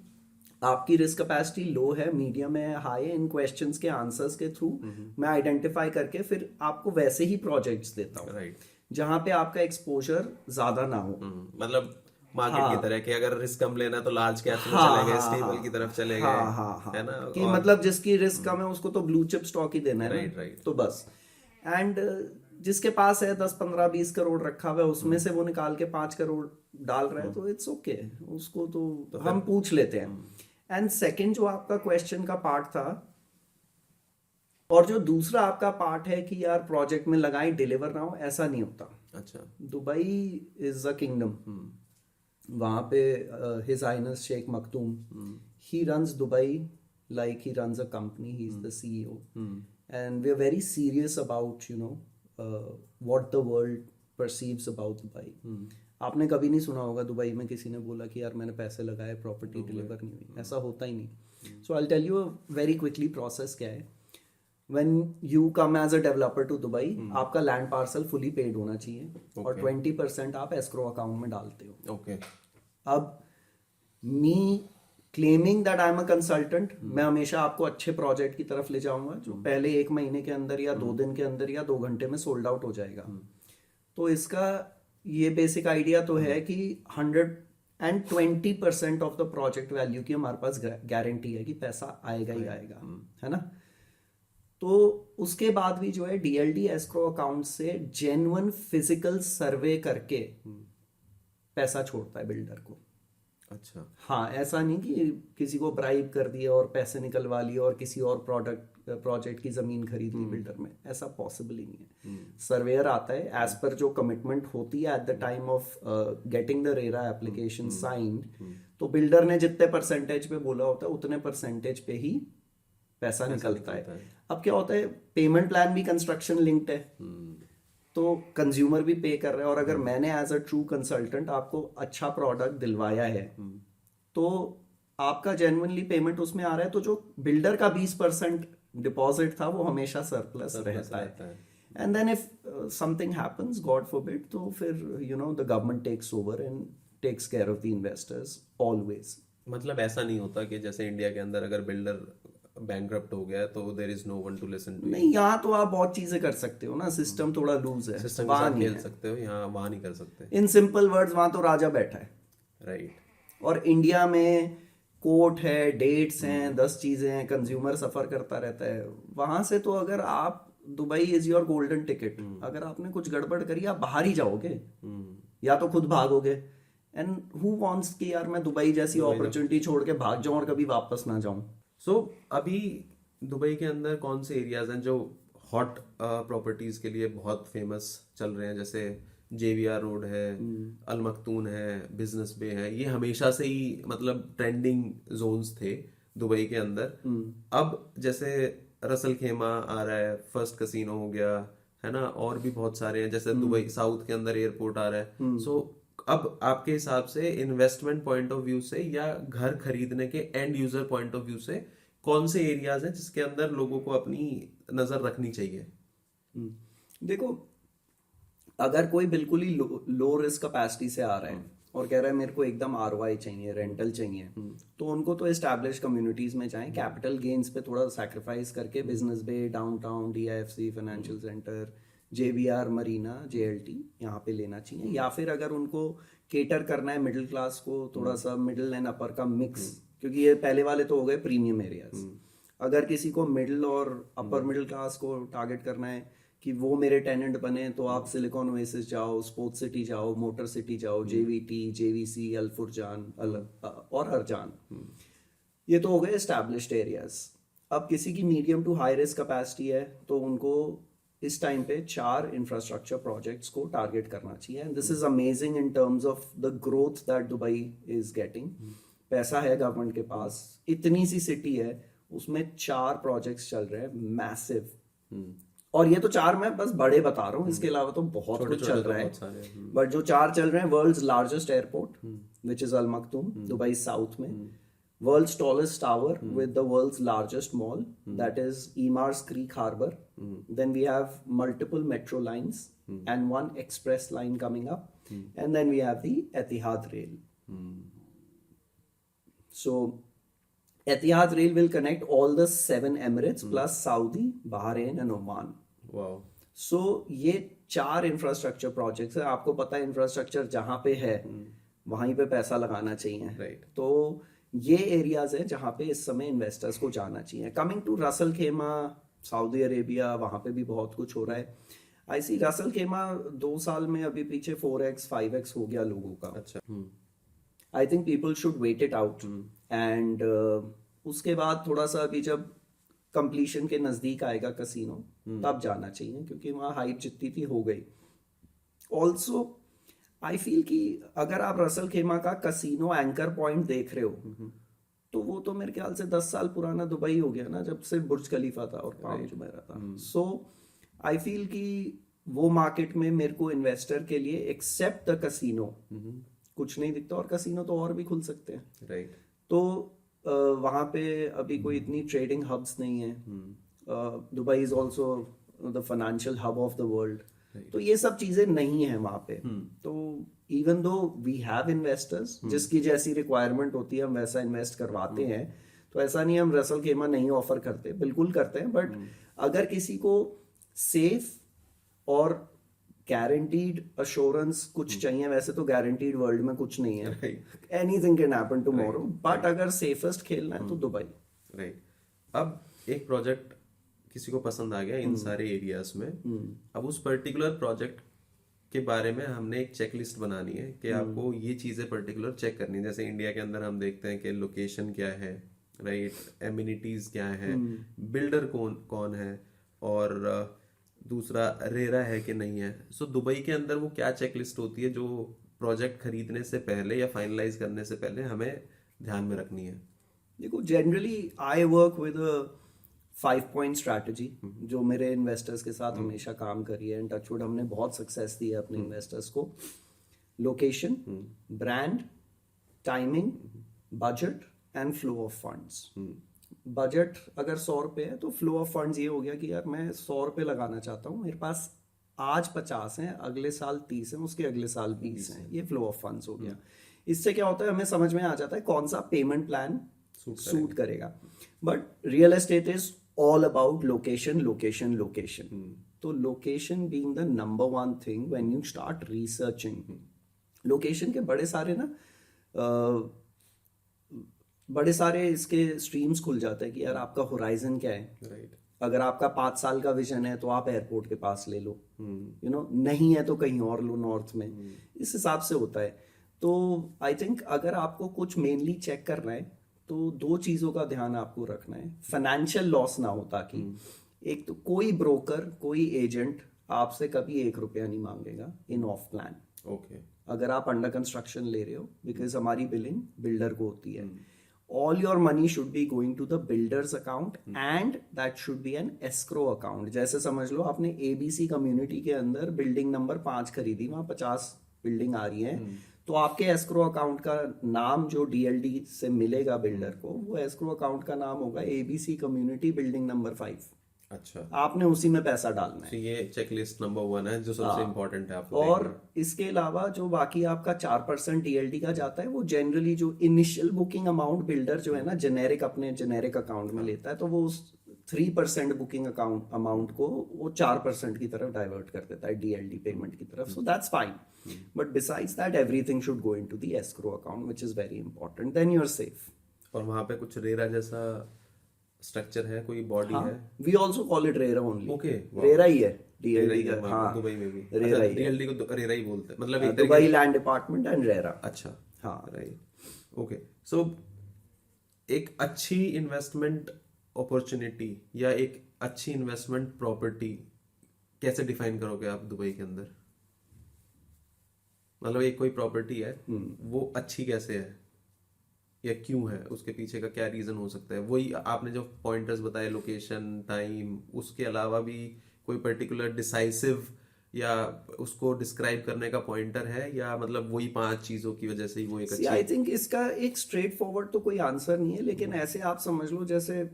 आपकी रिस्क कैपेसिटी लो है, मीडियम है, हाई है। इन क्वेश्चंस के आंसर्स के थ्रू मैं आइडेंटिफाई करके फिर आपको वैसे ही प्रोजेक्ट्स देता हूँ, राइट, जहां पे आपका एक्सपोजर ज्यादा ना हो। मतलब मार्केट की तरह कि अगर रिस्क कम लेना है तो लार्ज कैप में चले गए, स्टेबल की तरफ चले गए, है ना, कि मतलब जिसकी रिस्क कम है उसको तो ब्लू चिप स्टॉक ही देना है, राइट। तो बस। एंड जिसके पास है 10 15 20 करोड़ रखा हुआ है, उसमें से वो निकाल के 5 करोड़ डाल रहा है, तो इट्स ओके, उसको तो हम पूछ लेते हैं। एंड सेकंड जो आपका क्वेश्चन का पार्ट था, और जो दूसरा आपका पार्ट है कि यार प्रोजेक्ट में लगाएं डिलीवर ना हो, ऐसा नहीं होता। अच्छा। Dubai is a kingdom. वहां पे his highness Sheikh Maktoum, he runs Dubai like he runs a company, he's the CEO, and we're very serious about what the world perceives about Dubai. आपने कभी नहीं सुना होगा दुबई में किसी ने बोला कि यार मैंने पैसे लगाए, प्रॉपर्टी डिलीवर नहीं हुई, ऐसा होता ही नहीं। So I tell you very quickly process क्या है। When you come as a developer to Dubai, आपका लैंड पार्सल फुली पेड होना चाहिए, और 20% आप एस्क्रो अकाउंट में डालते हो। ओके। अब me claiming that I am a consultant, मैं हमेशा आपको अच्छे प्रोजेक्ट की तरफ ले जाऊंगा जो पहले 1 महीने के अंदर या 2 दिन के अंदर या 2 घंटे में सोल्ड आउट हो जाएगा। तो इसका ये बेसिक आइडिया तो है कि 120% ऑफ द प्रोजेक्ट वैल्यू की हमारे पास गारंटी है कि पैसा आएगा ही आएगा, है ना। तो उसके बाद भी जो है DLD एस्क्रो अकाउंट से जेन्युइन फिजिकल सर्वे करके पैसा छोड़ता है बिल्डर को। अच्छा। हाँ, ऐसा नहीं कि किसी को ब्राइब कर दिया और पैसे निकलवा लिए और किसी और प्रोजेक्ट की जमीन खरीद ली बिल्डर में, ऐसा पॉसिबल ही नहीं है। सर्वेयर आता है एज पर जो कमिटमेंट होती है at the time of getting the RERA application signed, तो बिल्डर ने जितने परसेंटेज पे बोला होता है उतने परसेंटेज पे ही पैसा निकलता है। अब क्या होता है, पेमेंट प्लान भी कंस्ट्रक्शन लिंक्ड है, तो कंज्यूमर भी पे कर रहा है। और अगर मैंने एज अ ट्रू कंसल्टेंट आपको अच्छा प्रोडक्ट दिलवाया है तो आपका जेन्युइनली पेमेंट उसमें आ रहा है, तो जो बिल्डर का 20% डिपॉजिट था वो हमेशा सरप्लस रहता है। And then if something happens, God forbid, तो फिर the government takes over and takes care of the investors always. मतलब ऐसा नहीं होता कि जैसे इंडिया के अंदर अगर बिल्डर बैंकरप्ट हो गया तो there is no one to listen to. नहीं, यहाँ तो आप बहुत चीजें कर सकते हो ना, सिस्टम थोड़ा लूज है, सिस्टम के वहाँ साथ नहीं खेल है। सकते हो, यहाँ वहाँ नहीं कर सकते। इन सिंपल वर्ड्स, वहाँ तो राजा बैठा है। राइट। और इंडिया में कोर्ट है, डेट्स हैं, 10 चीजें हैं, कंज्यूमर सफर करता रहता है। वहां से तो अगर आप, Dubai is your golden ticket, अगर आपने कुछ गड़बड़ करी आप बाहर ही जाओगे या तो खुद भागोगे। एंड हु वांट्स कि यार मैं दुबई जैसी अपॉर्चुनिटी छोड़ के भाग जाऊं और कभी वापस ना जाऊं। सो अभी दुबई के अंदर कौन से एरियाज हैं जो हॉट प्रॉपर्टीज के लिए बहुत फेमस चल रहे हैं? जैसे जेवीआर रोड है, अल मखतून है, बिजनेस बे है, ये हमेशा से ही मतलब ट्रेंडिंग जोन्स थे दुबई के अंदर। अब जैसे रसल खेमा आ रहा है, फर्स्ट कसीनो हो गया, है ना, और भी बहुत सारे हैं, जैसे दुबई साउथ के अंदर एयरपोर्ट आ रहा है। सो अब आपके हिसाब से इन्वेस्टमेंट पॉइंट ऑफ व्यू से या घर खरीदने के and user point of view से कौन से एरियाज हैं जिसके अंदर लोगों को अपनी नजर रखनी चाहिए? देखो, अगर कोई बिल्कुल ही लो रिस्क कैपेसिटी से आ रहा है और कह रहा है मेरे को एकदम आरओआई चाहिए, रेंटल चाहिए, तो उनको तो एस्टैब्लिश कम्युनिटीज में जाएं, कैपिटल गेन्स पे थोड़ा सैक्रिफाइस करके business bay, downtown, DIFC, financial centre, JVR, marina, JLT यहाँ पे लेना चाहिए। या फिर अगर उनको केटर करना है मिडिल क्लास को, थोड़ा सा मिडिल एंड अपर का मिक्स, क्योंकि ये पहले वाले तो हो गए प्रीमियम एरियाज। अगर किसी को मिडिल और अपर मिडिल क्लास को टारगेट करना है कि वो मेरे टेनेंट बने, तो आप सिलिकॉन ओएसिस जाओ, स्पोर्ट्स सिटी जाओ, मोटर सिटी जाओ, जेवीटी, जेवीसी, अल्फुरजान और अरजान। ये तो हो गए एस्टैब्लिश्ड एरियाज। अब किसी की medium to high risk capacity है तो उनको इस टाइम पे 4 इंफ्रास्ट्रक्चर प्रोजेक्ट्स को टारगेट करना चाहिए। And this is amazing in terms of the growth that Dubai is getting. पैसा है गवर्नमेंट के पास, इतनी सी सिटी है, उसमें 4 प्रोजेक्ट्स चल रहे हैं मैसिव। और ये तो 4 मैं बस बड़े बता रहा हूँ, इसके अलावा तो बहुत कुछ चल रहा है। बट जो 4 चल रहे हैं, world's largest airport which is Al Maktoum, Dubai South में, world's tallest tower with the world's largest mall, that is Emar's Creek Harbor. Then we have multiple metro lines and one express line coming up, and then we have the Etihad Rail. So Etihad Rail will connect all the 7 Emirates plus Saudi, Bahrain and Oman. Wow. So ये 4 infrastructure projects है। आपको पता है infrastructure जहाँ पे है वहीं पे पैसा लगाना चाहिए। Right. तो ये एरियाज है जहाँ पे इस समय इन्वेस्टर्स को जाना चाहिए। कमिंग टू रसल खेमा, सऊदी अरेबिया, वहाँ पे भी बहुत कुछ हो रहा है। आई सी रसल खेमा 2 साल में अभी पीछे 4x 5x हो गया लोगों का। अच्छा। I think people should wait it out and उसके बाद थोड़ा सा अभी जब कंप्लीशन के नजदीक आएगा कसीनो तब जाना चाहिए, क्योंकि वहाँ हाइप जितनी थी हो गई। ऑल्सो आई फील कि अगर आप रसल खेमा का कसीनो एंकर पॉइंट देख रहे हो तो वो तो मेरे ख्याल से 10 साल पुराना दुबई हो गया ना, जब से बुर्ज खलीफा था और पाम जुमेरा था। सो आई फील कि वो मार्केट में मेरे को इन्वेस्टर के लिए एक्सेप्ट द कसीनो कुछ नहीं दिखता, और कसीनो तो और भी खुल सकते हैं। राइट। तो वहाँ पे अभी कोई इतनी ट्रेडिंग हब्स नहीं है। Dubai is also the financial hub of the world. तो ये सब चीजें नहीं है वहां पे। तो even though we have investors जिसकी जैसी रिक्वायरमेंट होती है हम वैसा इन्वेस्ट करवाते हैं। तो ऐसा नहीं हम रसल खेमा नहीं ऑफर करते, बिल्कुल करते हैं। बट अगर किसी को सेफ और गारंटीड अश्योरेंस कुछ चाहिए, वैसे तो गारंटीड वर्ल्ड में कुछ नहीं है, anything can happen tomorrow, but अगर सेफेस्ट खेलना है तो दुबई। राइट। अब एक प्रोजेक्ट किसी को पसंद आ गया इन सारे एरियाज में, अब उस पर्टिकुलर प्रोजेक्ट के बारे में हमने एक चेकलिस्ट बनानी है कि आपको ये चीजें पर्टिकुलर चेक करनी है। जैसे इंडिया के अंदर हम देखते हैं कि लोकेशन क्या है, राइट, एमिनिटीज क्या है, बिल्डर कौन कौन है, और दूसरा रेरा है कि नहीं है। सो दुबई के अंदर वो क्या चेकलिस्ट होती है जो प्रोजेक्ट खरीदने से पहले या फाइनलाइज करने से पहले हमें ध्यान में रखनी है? देखो, generally I work with 5 point strategy जो मेरे इन्वेस्टर्स के साथ हमेशा काम करी है। टचवुड हमने बहुत सक्सेस दी है अपने इन्वेस्टर्स को। Location, brand, timing, budget and flow of funds. Budget अगर 100 रुपये है तो फ्लो ऑफ फंड्स ये हो गया कि यार मैं 100 रुपये लगाना चाहता हूँ, मेरे पास आज 50 हैं, अगले साल 30 हैं, उसके अगले साल 20 हैं। ये फ्लो ऑफ फंड्स हो गया। इससे क्या होता है, हमें समझ में आ जाता है कौन सा पेमेंट प्लान सूट करेगा। But real estate is all about location, location, location. तो location being the number one thing when you start researching. Location के बड़े सारे इसके स्ट्रीम्स खुल जाते हैं कि यार आपका होराइजन क्या है। राइट। अगर आपका 5 साल का विजन है तो आप एयरपोर्ट के पास ले लो, नहीं है तो कहीं और लो नॉर्थ में। इस हिसाब से होता है। तो आई थिंक अगर आपको कुछ मेनली चेक करना है तो 2 चीजों का ध्यान आपको रखना है। फाइनेंशियल लॉस ना हो, ताकि एक तो कोई ब्रोकर, कोई एजेंट आपसे कभी 1 रुपया नहीं मांगेगा इन ऑफ प्लान। ओके। अगर आप अंडर कंस्ट्रक्शन ले रहे हो, बिकॉज हमारी बिलिंग बिल्डर को होती है। All your money should be going to the builder's account and that should be an escrow account। जैसे समझ लो आपने ABC कम्युनिटी के अंदर बिल्डिंग नंबर 5 खरीदी, वहां 50 बिल्डिंग आ रही है, तो आपके एस्क्रो अकाउंट का नाम जो DLD से मिलेगा बिल्डर को, वो एस्क्रो अकाउंट का नाम होगा ABC कम्युनिटी बिल्डिंग नंबर 5। अच्छा। आपने उसी में पैसा डालना है। तो ये चेकलिस्ट नंबर 1 है जो सबसे इम्पोर्टेंट है आपको। और इसके अलावा जो बाकी आपका 4% DLD का जाता है, वो जनरली जो इनिशियल बुकिंग अमाउंट बिल्डर जो है ना जेनेरिक अपने जेनेरिक अकाउंट में लेता है, तो वो उस 3% बुकिंग अकाउंट अमाउंट को वो 4% की तरफ डाइवर्ट कर देता है DLD पेमेंट की तरफ। So that's fine, but besides that everything should go into the escrow account which is very important, then you are safe. और वहां पे कुछ रेरा जैसा स्ट्रक्चर है, कोई बॉडी है? We also call it RERA only. Okay, RERA ही है DLD का। हाँ, दुबई में भी रेरा ही है। DLD को रेरा ही बोलते हैं, मतलब एक Dubai land department and RERA. अच्छा, हाँ, राइट, ओके। सो एक अच्छी इन्वेस्टमेंट अपॉर्चुनिटी या एक अच्छी इन्वेस्टमेंट प्रॉपर्टी कैसे डिफाइन करोगे आप दुबई के अंदर? मतलब एक कोई प्रॉपर्टी है, वो अच्छी कैसे है या क्यों है, उसके पीछे का क्या रीजन हो सकता है? वही आपने जो पॉइंटर्स बताए, लोकेशन, टाइम, उसके अलावा भी कोई पर्टिकुलर डिसाइसिव या उसको डिस्क्राइब करने का पॉइंटर है, या मतलब वही 5 चीजों की वजह से ही वो एक अच्छी? आई थिंक इसका एक स्ट्रेट फॉरवर्ड तो कोई आंसर नहीं है, लेकिन ऐसे आप समझ लो जैसे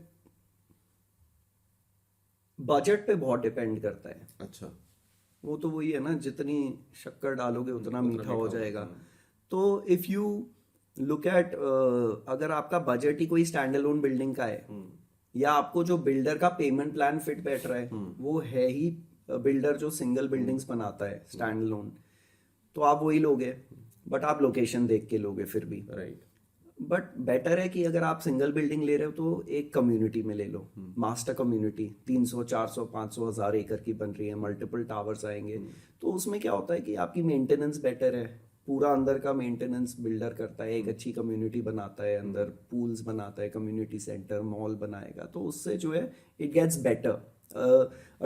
बजट पे बहुत डिपेंड करता है। अच्छा। वो तो वही है ना, जितनी शक्कर डालोगे उतना मीठा हो जाएगा। तो इफ यू लुक एट, अगर आपका बजट ही कोई स्टैंड अलोन बिल्डिंग का है, या आपको जो बिल्डर का पेमेंट प्लान फिट बैठ रहा है वो है ही बिल्डर जो सिंगल बिल्डिंग्स बनाता है स्टैंड अलोन, तो आप वही लोगे, बट आप लोकेशन देख के लोगे फिर भी। राइट। बट बेटर है कि अगर आप सिंगल बिल्डिंग ले रहे हो तो एक कम्युनिटी में ले लो, मास्टर कम्युनिटी 300, 400, 500, 1000 एकड़ की बन रही है, मल्टीपल टावर्स आएंगे। तो उसमें क्या होता है कि आपकी मेंटेनेंस बेटर है, पूरा अंदर का मेंटेनेंस बिल्डर करता है, एक अच्छी कम्युनिटी बनाता है, अंदर पूल्स बनाता है, कम्युनिटी सेंटर, मॉल बनाएगा, तो उससे जो है it gets better,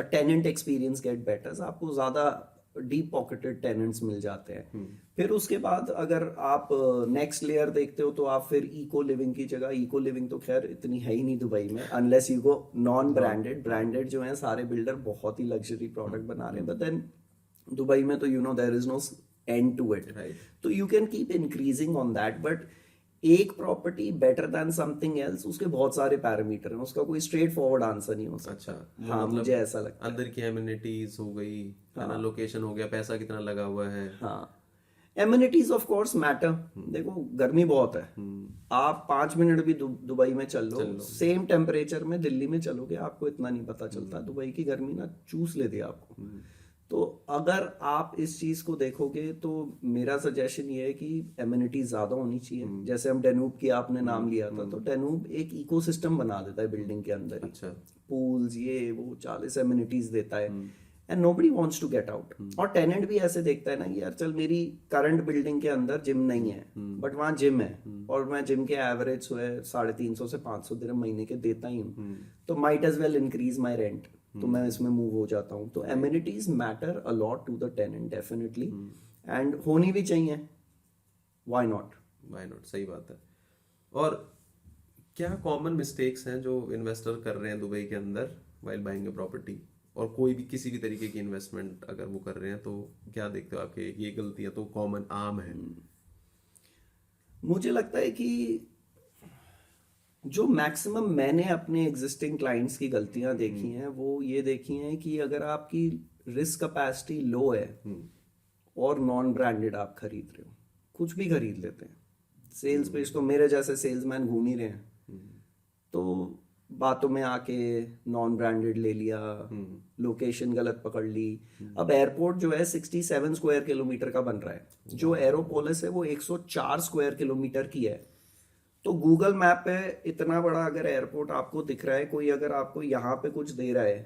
tenant experience get better, आपको ज्यादा डीप पॉकेटेड टेनेंट्स मिल जाते हैं। फिर उसके बाद अगर आप नेक्स्ट लेयर देखते हो तो आप फिर इको लिविंग की जगह, इको लिविंग तो खैर इतनी है ही नहीं दुबई में, unless you go non branded. Branded जो है सारे बिल्डर बहुत ही लग्जरी प्रोडक्ट बना रहे हैं, बट देन दुबई में तो there is no end to it, तो you can keep increasing on that. But एक property better than something else, उसके बहुत सारे पैरामीटर हैं, उसका कोई स्ट्रेट फॉरवर्ड आंसर नहीं हो सकता। अच्छा, हाँ, मतलब मुझे ऐसा लगता है। अंदर की एमिनिटीज हो गई, है ना, लोकेशन हो गया, पैसा कितना लगा हुआ है। हाँ, एमिनिटीज ऑफ कोर्स मैटर। देखो गर्मी बहुत है, आप 5 मिनट भी दुबई में चल लो, सेम टेम्परेचर में दिल्ली में चलोगे आपको इतना नहीं पता चलता। दुबई की गर्मी ना चूस लेती है आपको। तो अगर आप इस चीज को देखोगे तो मेरा सजेशन ये है कि एमिनिटीज ज्यादा होनी चाहिए। जैसे हम डेनूब की आपने नाम लिया था, तो डेनूब एक इकोसिस्टम बना देता है बिल्डिंग के अंदर। अच्छा। पूल्स, ये वो 40 एमिनिटीज देता है। And nobody wants to get out. और टेनेंट भी ऐसे देखता है ना कि यार चल मेरी करंट बिल्डिंग के अंदर जिम नहीं है बट वहाँ जिम है और मैं जिम के एवरेज 350 से 500 दिरहम महीने के देता ही हूँ, तो might as well increase my rent, तो मैं इसमें मूव हो जाता हूँ। तो amenities matter a lot to the tenant definitely, and होनी भी चाहिए, व्हाई नॉट। सही बात है। और क्या कॉमन मिस्टेक्स हैं जो इन्वेस्टर कर रहे हैं दुबई के अंदर वाइल बाइंग अ प्रॉपर्टी, और कोई भी किसी भी तरीके की इन्वेस्टमेंट अगर वो कर रहे हैं, तो क्या देखते हो आपके ये गलतियां तो कॉमन आम है? मुझे लगता है कि जो मैक्सिमम मैंने अपने एग्जिस्टिंग क्लाइंट्स की गलतियां देखी हैं वो ये देखी हैं कि अगर आपकी रिस्क कैपेसिटी लो है और नॉन ब्रांडेड आप खरीद रहे हो, कुछ भी खरीद लेते हैं सेल्स पेज, तो मेरे जैसे सेल्समैन घूम ही रहे हैं, तो बातों में आके नॉन ब्रांडेड ले लिया, लोकेशन गलत पकड़ ली। अब एयरपोर्ट जो है 67 स्क्वायर किलोमीटर का बन रहा है, जो एरोपोलिस है वो 104 स्क्वायर किलोमीटर की है। तो गूगल मैप पे इतना बड़ा अगर एयरपोर्ट आपको दिख रहा है, कोई अगर आपको यहाँ पे कुछ दे रहा है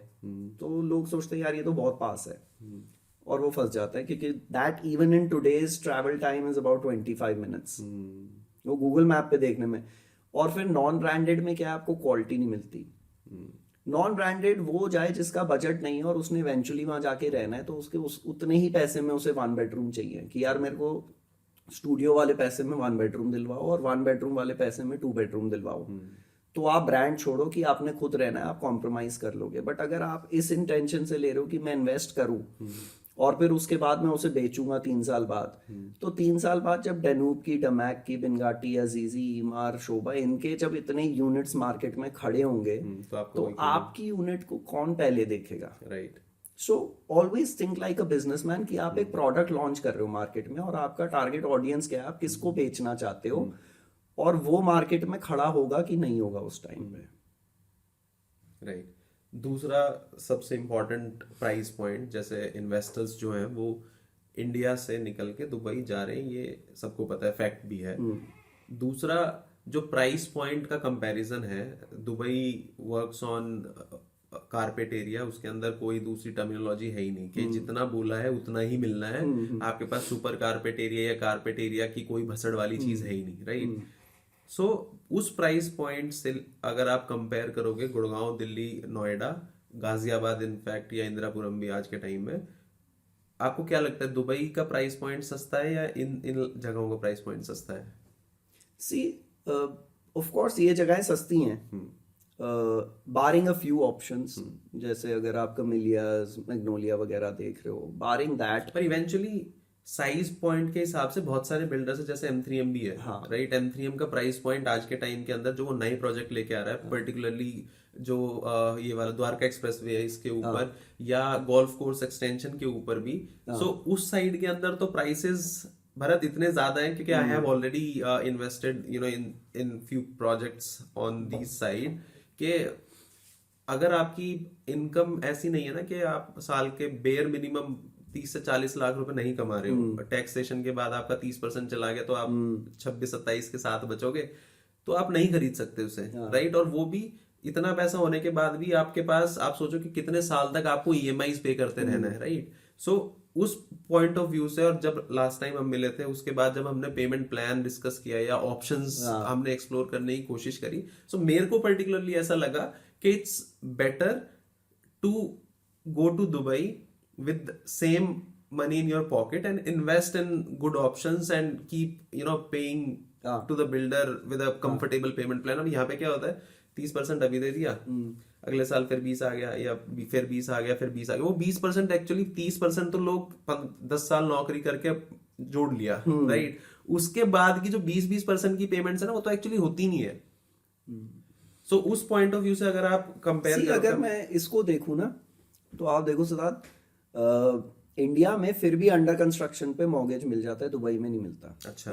तो लोग सोचते हैं यार ये तो बहुत पास है, और वो फंस जाता है क्योंकि that even in today's travel time is about 25 minutes वो गूगल मैप पे देखने में। और फिर नॉन ब्रांडेड में क्या आपको क्वालिटी नहीं मिलती। नॉन ब्रांडेड वो जाए जिसका बजट नहीं है और उसने इवेंचुअली वहां जाके रहना है, तो उसके उतने ही पैसे में उसे 1 बेडरूम चाहिए कि यार मेरे को स्टूडियो वाले पैसे में 1 बेडरूम दिलवाओ और 1 बेडरूम वाले पैसे में 2 बेडरूम दिलवाओ। तो आप ब्रांड छोड़ो कि आपने खुद रहना है, आप कॉम्प्रोमाइज कर लोगे। बट अगर आप इस इंटेंशन से ले रहे हो कि मैं इन्वेस्ट करूं और फिर उसके बाद मैं उसे बेचूंगा 3 साल बाद, तो 3 साल बाद जब डेनूब की, डमैक की, बिनगाटी, अजीजी, ईमार, शोभा, इनके जब इतने यूनिट्स मार्केट में खड़े होंगे तो आपकी यूनिट को कौन पहले देखेगा? Right. So always think like a businessman कि आप एक प्रोडक्ट लॉन्च कर रहे हो मार्केट में और आपका टारगेट ऑडियंस क्या है, आप किसको बेचना चाहते हो, और वो मार्केट में खड़ा होगा कि नहीं होगा उस टाइम पे। राइट। दूसरा सबसे इम्पोर्टेंट प्राइस पॉइंट, जैसे इन्वेस्टर्स जो हैं वो इंडिया से निकल के दुबई जा रहे हैं, ये सबको पता है, फैक्ट भी है। दूसरा जो प्राइस पॉइंट का कंपैरिजन है, Dubai works on carpet area, उसके अंदर कोई दूसरी टर्मिनोलॉजी है ही नहीं कि जितना बोला है उतना ही मिलना है। आपके पास सुपर कारपेट एरिया या कारपेट एरिया की कोई भसड़ वाली चीज है ही नहीं, राइट। सो उस प्राइस पॉइंट से अगर आप कंपेयर करोगे गुड़गांव, दिल्ली, नोएडा, गाजियाबाद इनफैक्ट, या इंदिरापुरम भी आज के टाइम में, आपको क्या लगता है दुबई का प्राइस पॉइंट सस्ता है या इन जगहों का प्राइस पॉइंट सस्ता है? सी ऑफ कोर्स ये जगहें सस्ती हैं, बारिंग अ फ्यू ऑप्शंस, जैसे अगर आप कैमेलियाज, मैग्नोलिया वगैरह देख रहे हो, बारिंग दैट। पर इवेंचुअली साइज पॉइंट के हिसाब से बहुत सारे बिल्डर्स है, जैसे M3M भी है, राइट। M3M का प्राइस पॉइंट आज के टाइम के अंदर जो वो नए प्रोजेक्ट लेके आ रहा है, पर्टिकुलरली जो ये वाला द्वारका एक्सप्रेस वे है इसके ऊपर, या गोल्फ कोर्स एक्सटेंशन के ऊपर भी, सो उस साइड के अंदर तो प्राइसेस भरत इतने ज्यादा हैं क्योंकि I have already invested in few projects on this side, कि अगर आपकी इनकम ऐसी नहीं है ना कि आप साल के बेयर मिनिमम 30 से 40 लाख रुपए नहीं कमा रहे हो, टैक्सेशन के बाद आपका 30% चला गया, तो आप 26-27 के साथ बचोगे, तो आप नहीं खरीद सकते उसे, राइट। और वो भी इतना पैसा होने के बाद भी आपके पास, आप सोचो कि कितने साल तक आपको EMIs पे करते रहना है, राइट। सो उस पॉइंट ऑफ व्यू से, और जब लास्ट टाइम हम मिले थे उसके बाद जब हमने पेमेंट प्लान डिस्कस किया या ऑप्शंस हमने एक्सप्लोर करने की कोशिश करी, सो मेरे को पर्टिकुलरली ऐसा लगा कि it's better to go to Dubai with same money in your pocket and invest in good options and keep paying to the builder with a comfortable payment plan। अब यहाँ पे क्या होता है, 30% अभी दे दिया, अगले साल फिर 20 आ गया, या फिर 20 आ गया, फिर 20 आ गया। वो 20% एक्चुअली 30% तो लोग 10 साल नौकरी करके जोड़ लिया, राइट। उसके बाद की जो 20% की पेमेंट्स है ना, वो तो एक्चुअली होती नहीं है। सो उस पॉइंट ऑफ व्यू से अगर आप कंपेयर, अगर मैं इसको देखूं ना, तो आप देखो सिद्धार्थ, इंडिया में फिर भी अंडर कंस्ट्रक्शन पे मॉर्गेज मिल जाता है, दुबई में नहीं मिलता। अच्छा।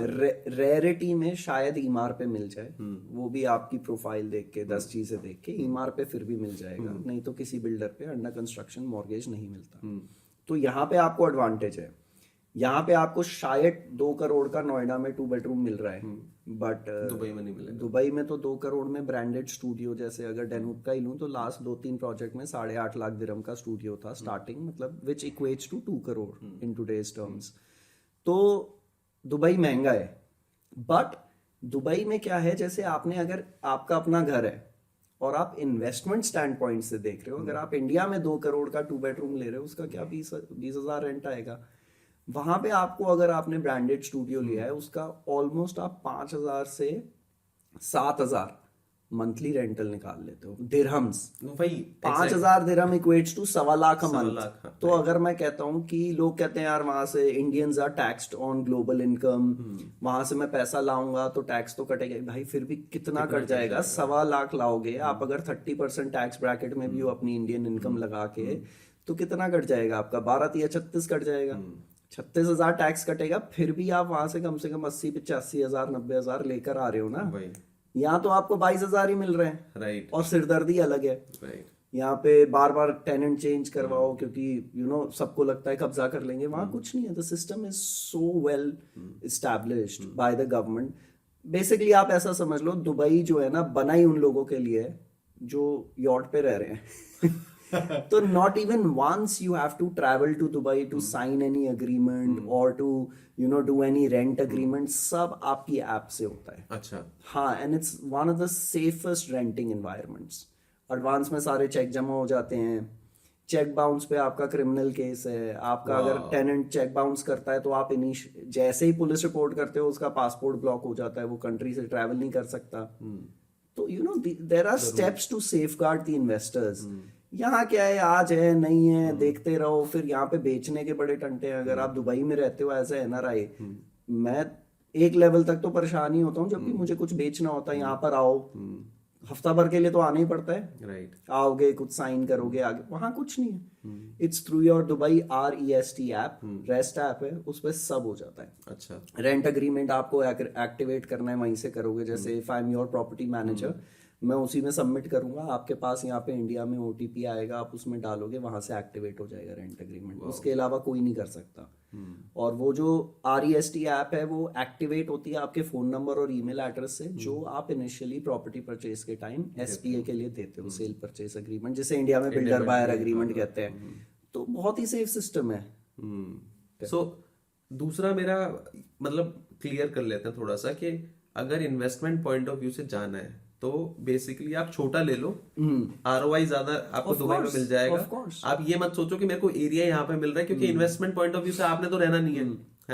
रेयरिटी में शायद ईमार पे मिल जाए, वो भी आपकी प्रोफाइल देख के, 10 चीजें देख के ईमार पे फिर भी मिल जाएगा, नहीं तो किसी बिल्डर पे अंडर कंस्ट्रक्शन मॉर्गेज नहीं मिलता। तो यहाँ पे आपको एडवांटेज है। यहाँ पे आपको शायद 2 करोड़ का नोएडा में 2 बेडरूम मिल रहा है, बट दुबई में नहीं मिलेगा। दुबई में तो 2 करोड़ में ब्रांडेड स्टूडियो, जैसे अगर डेनूब का ही लूँ तो लास्ट 2-3 प्रोजेक्ट में 8.5 लाख दिरहम का स्टूडियो था स्टार्टिंग, मतलब which equates to 2 crore in today's terms. तो दुबई महंगा है, बट दुबई में क्या है, जैसे आपने अगर आपका अपना घर है और आप इन्वेस्टमेंट स्टैंड पॉइंट से देख रहे हो, अगर आप इंडिया में 2 करोड़ का 2 बेडरूम ले रहे हो, उसका क्या 20,000 रेंट आएगा। वहां पे आपको अगर आपने ब्रांडेड स्टूडियो लिया है, उसका ऑलमोस्ट आप 5,000 से 7,000 मंथली रेंटल निकाल लेते हो दिरहम्स। वही 5,000 dirham equates to 1,25,000 a lakh, month. हाँ, तो अगर मैं कहता हूँ कि लोग कहते हैं यार वहां से Indians are taxed on global income, वहां से मैं पैसा लाऊंगा तो टैक्स तो कटेगा भाई, फिर भी कितना कट जाएगा, 1,25,000 लाओगे आप अगर 30% टैक्स ब्रैकेट में भी हो अपनी इंडियन इनकम लगा के, तो कितना कट जाएगा आपका, 12 या 36 कट जाएगा। 36,000 टैक्स कटेगा, फिर भी आप वहां से कम 80-85,000 90,000 लेकर आ रहे हो ना। वही यहाँ तो आपको 22,000 ही मिल रहे हैं, राइट, और सिरदर्दी अलग है। राइट, यहाँ पे बार बार टेनेंट चेंज करवाओ क्योंकि सबको लगता है कब्जा कर लेंगे, वहां कुछ नहीं है। The system is so well established by the government. Basically आप ऐसा समझ लो, दुबई जो है ना, बना ही उन लोगों के लिए है जो यॉट पे रह रहे हैं। तो not even once you have to travel to Dubai to sign any agreement और to do any rent agreement, सब आपकी ऐप से होता है। अच्छा, हाँ, and it's one of the safest renting environments. Advance में सारे चेक जमा हो जाते हैं, चेक बाउंस पे आपका क्रिमिनल केस है, आपका अगर टेनेंट चेक बाउंस करता है तो आप जैसे ही पुलिस रिपोर्ट करते हो उसका पासपोर्ट ब्लॉक हो जाता है, वो कंट्री से ट्रैवल नहीं कर सकता। तो there are steps to safeguard the investors. यहाँ क्या है, आज है नहीं है देखते रहो, फिर यहाँ पे बेचने के बड़े टंटे हैं। अगर आप दुबई में रहते हो एज ए एनआरआई, मैं एक लेवल तक तो परेशान ही होता हूँ जब भी मुझे कुछ बेचना होता है। यहाँ पर आओ, हफ्ता भर के लिए तो आना ही पड़ता है, राइट, आओगे कुछ साइन करोगे आगे, वहां कुछ नहीं है। It's through your Dubai REST app, rest app है, उस पर सब हो जाता है। अच्छा, रेंट एग्रीमेंट आपको एक्टिवेट करना है, वहीं से करोगे। जैसे if I am your property manager, मैं उसी में सबमिट करूंगा, आपके पास यहाँ पे इंडिया में OTP आएगा, आप उसमें डालोगे, वहां से एक्टिवेट हो जाएगा रेंट एग्रीमेंट। उसके अलावा कोई नहीं कर सकता। और वो जो REST ऐप है वो एक्टिवेट होती है आपके फोन नंबर और ईमेल एड्रेस से, जो आप इनिशियली प्रॉपर्टी परचेज के टाइम SPA के लिए देते हो, सेल परचेज एग्रीमेंट, जिसे इंडिया में बिल्डर बायर एग्रीमेंट कहते हैं। तो बहुत ही सेफ सिस्टम है। सो दूसरा मेरा मतलब क्लियर कर लेते हैं थोड़ा सा कि अगर इन्वेस्टमेंट पॉइंट ऑफ व्यू से जाना है तो बेसिकली आप छोटा ले लो, ROI ज्यादा आपको दुबई में मिल जाएगा। आप ये मत सोचो कि मेरे को एरिया यहाँ पे मिल रहा है, क्योंकि इन्वेस्टमेंट पॉइंट ऑफ व्यू से आपने तो रहना नहीं है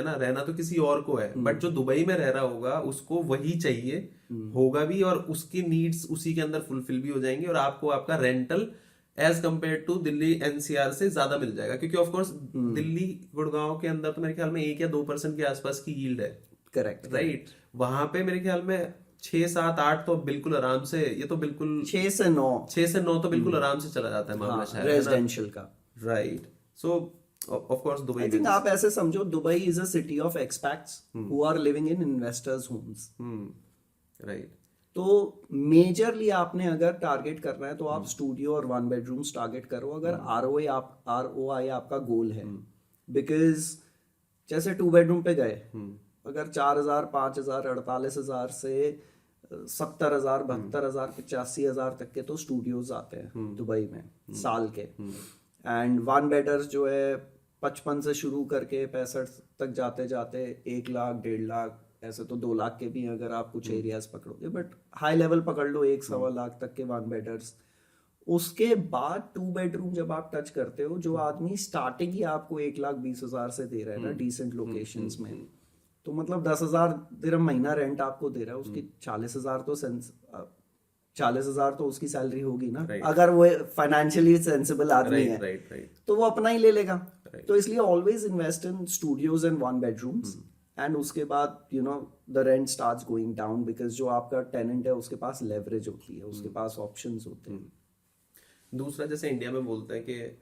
ना, रहना तो किसी और को है। बट जो दुबई में रह रहा होगा उसको वही चाहिए होगा भी, और उसकी नीड्स उसी के अंदर फुलफिल भी हो जाएंगी, और आपको आपका rental as compare to Delhi NCR से ज्यादा मिल जाएगा। क्योंकि ऑफकोर्स दिल्ली गुड़गांव के अंदर तो मेरे ख्याल में 1 या 2% के आसपास की यील्ड है, करेक्ट, राइट। वहां पे मेरे ख्याल में 6, 7, 8 तो बिल्कुल आराम से, ये तो बिल्कुल 6 से 9 तो बिल्कुल आराम से चला जाता है मामला, शायद रेजिडेंशियल का, right. So of course Dubai, I think आप ऐसे समझो, Dubai is a city of expats who are living in investors homes, right. तो मेजरली आपने अगर टारगेट करना है तो आप स्टूडियो और 1 बेडरूम्स टारगेट करो, अगर ROI आपका गोल है। बिकॉज जैसे 2 बेडरूम पे गए, अगर 4,000 5,000 48,000 से 70,000 72,000 85,000 तक के तो स्टूडियोज आते हैं दुबई में साल के। एंड 1 बेडर्स जो है 55 से शुरू करके 65 तक जाते जाते 1 लाख 1.5 लाख, ऐसे तो 2 लाख के भी अगर आप कुछ एरियाज पकड़ोगे, बट हाई लेवल पकड़ लो 1-1.25 लाख तक के 1 बेडर्स। उसके बाद 2 बेडरूम जब आप टच करते हो, जो आदमी स्टार्टिंग ही आपको 1,20,000 से दे रहा है ना डिसेंट लोकेशंस में, तो मतलब 10,000 दिरहम महीना रेंट आपको दे रहा है, उसकी 40,000 तो उसकी सैलरी होगी ना, अगर वो फाइनेंशियली सेंसिबल आदमी है, तो वो अपना ही ले लेगा। तो इसलिए always invest in studios and 1 bedrooms, and उसके बाद the rent starts going down, because जो आपका टेनेंट है उसके पास लेवरेज होती है, उसके पास ऑप्शंस होते हैं। दूसरा, जैसे इंडिया में बोलते हैं कि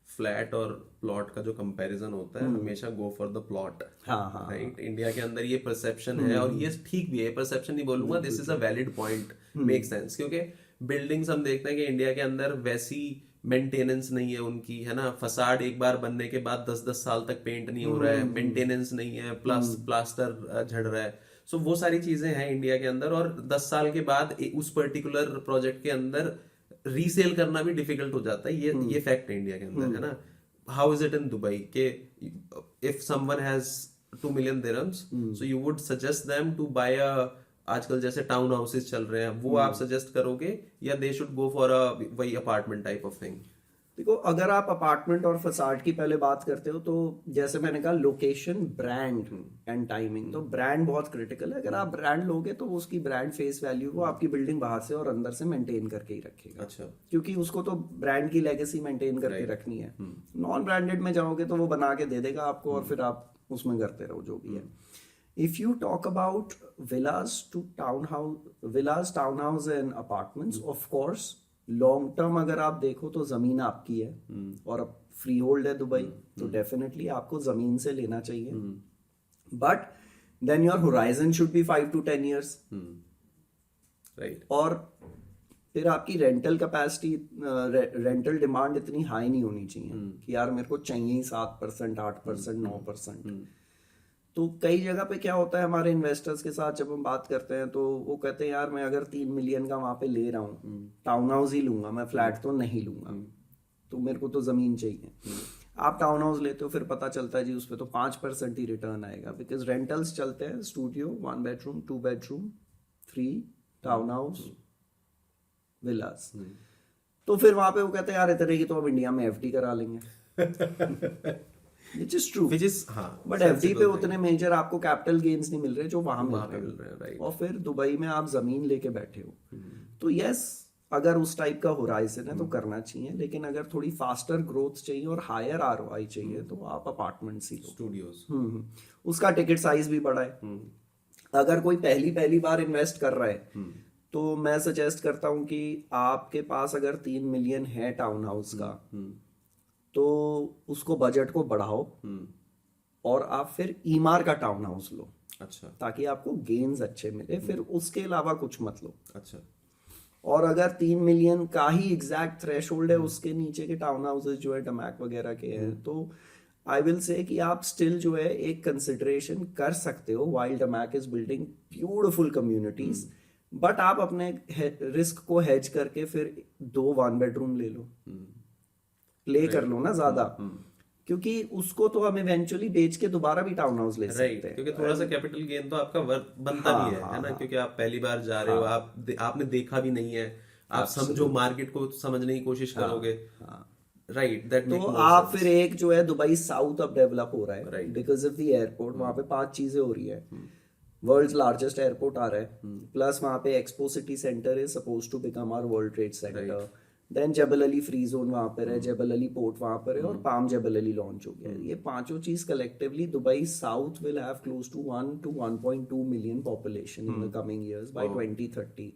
फ्लैट और प्लॉट का जो कंपैरिजन होता है, हमेशा go for the plot, right. India के अंदर ये परसेप्शन है, और ये ठीक भी है, परसेप्शन नहीं बोलूंगा, this is a valid point, make sense. क्योंकि बिल्डिंग्स हम देखते हैं कि इंडिया के अंदर वैसी मेंटेनेंस नहीं है उनकी, है ना, फसाड एक बार बनने के बाद 10-10 साल तक पेंट नहीं हो रहा है, मेंटेनेंस नहीं है, प्लास्टर झड़ रहा है। सो वो सारी चीजें हैं इंडिया के अंदर, और 10 साल के बाद उस पर्टिकुलर प्रोजेक्ट के अंदर रीसेल करना भी डिफिकल्ट हो जाता है। ये फैक्ट है इंडिया के अंदर, है ना। How is it in Dubai के if someone has 2 million dirhams, so you would suggest them to buy a, आजकल जैसे टाउन हाउसेस चल रहे हैं, वो आप सजेस्ट करोगे, या दे शुड गो फॉर अ वही अपार्टमेंट टाइप ऑफ थिंग? देखो, अगर आप अपार्टमेंट और फसाड की पहले बात करते हो तो जैसे मैंने कहा, लोकेशन, ब्रांड एंड टाइमिंग। तो ब्रांड बहुत क्रिटिकल है। अगर आप ब्रांड लोगे तो उसकी ब्रांड फेस वैल्यू वो आपकी बिल्डिंग बाहर से और अंदर से मेंटेन करके ही रखेगा। अच्छा। क्योंकि उसको तो ब्रांड की लेगेसी मेंटेन करके रखनी है। नॉन ब्रांडेड में जाओगे तो वो बना के दे देगा आपको, और फिर आप उसमें करते रहो जो भी है। If you talk about villas, townhouse and apartments, of course, long term अगर आप देखो तो जमीन आपकी है और अब फ्री होल्ड है दुबई, तो डेफिनेटली आपको जमीन से लेना चाहिए। But then your horizon should be 5 to 10 years, right. और फिर आपकी रेंटल कैपेसिटी, रेंटल डिमांड इतनी हाई नहीं होनी चाहिए कि यार मेरे को चाहिए ही 7%, 8%, 9%। तो कई जगह पे क्या होता है, हमारे इन्वेस्टर्स के साथ जब हम बात करते हैं तो वो कहते हैं यार मैं अगर 3 million का वहां पे ले रहा हूँ, टाउन हाउस ही लूंगा, मैं फ्लैट तो नहीं लूंगा, तो मेरे को तो जमीन चाहिए। आप टाउन हाउस लेते हो, फिर पता चलता है जी उस पर तो 5% ही रिटर्न आएगा, बिकॉज रेंटल्स चलते हैं studio, 1 bedroom, 2 bedroom, 3 town house, villas. तो फिर वहां पे वो कहते हैं यार इतने की तो अब इंडिया में एफडी करा लेंगे। Which is true, हाँ, बट एफडी पे उतने मेजर आपको कैपिटल गेन्स नहीं मिल रहे जो वहां मिल रहे हैं, राइट। और फिर दुबई में आप जमीन लेके बैठे हो। तो यस, अगर उस टाइप का होराइजन है तो करना चाहिए, लेकिन अगर थोड़ी फास्टर ग्रोथ चाहिए और हायर आरओआई चाहिए तो आप अपार्टमेंट्स ही लो, स्टूडियोज। उसका टिकट साइज भी बड़ा है। अगर कोई पहली बार इन्वेस्ट कर रहा है तो मैं सजेस्ट करता हूँ कि आपके पास अगर 3 million है टाउन हाउस का, तो उसको बजट को बढ़ाओ और आप फिर ईमार का टाउन हाउस लो। अच्छा। ताकि आपको गेन्स अच्छे मिले, फिर उसके अलावा कुछ मत लो। अच्छा। और अगर 3 million का ही एग्जैक्ट थ्रेशोल्ड है, उसके नीचे के टाउन हाउसेज जो है डमैक वगैरह के हैं, तो आई विल से कि आप स्टिल जो है एक कंसिडरेशन कर सकते हो while Damac is building beautiful communities, but आप अपने रिस्क को हेज करके फिर 2 1 bedroom ले लो, प्ले कर लो ना ज्यादा, क्योंकि उसको तो हम इवेंचुअली बेच के दोबारा भी टाउन हाउस ले सकते हैं। क्योंकि थोड़ा सा कैपिटल गेन तो आपका बनता भी है ना, क्योंकि आप पहली बार जा रहे हो, आपने देखा भी नहीं है, आप समझो मार्केट को समझने की कोशिश करोगे, राइट। दैट तो आप फिर एक जो है दुबई साउथ अब डेवलप हो रहा है बिकॉज ऑफ द एयरपोर्ट। वहां पे 5 चीजें हो रही है। वर्ल्ड्स लार्जेस्ट एयरपोर्ट आ रहा है, प्लस वहां पे Expo City centre is supposed to become our World Trade Centre. Then Jebel Ali free zone वहां पर है, जबल अली पोर्ट वहां पर है, और पाम जबल अली लॉन्च हो गया है। ये पांचों चीज collectively Dubai South will have close to 1 to 1.2 million population in the coming years by 2030।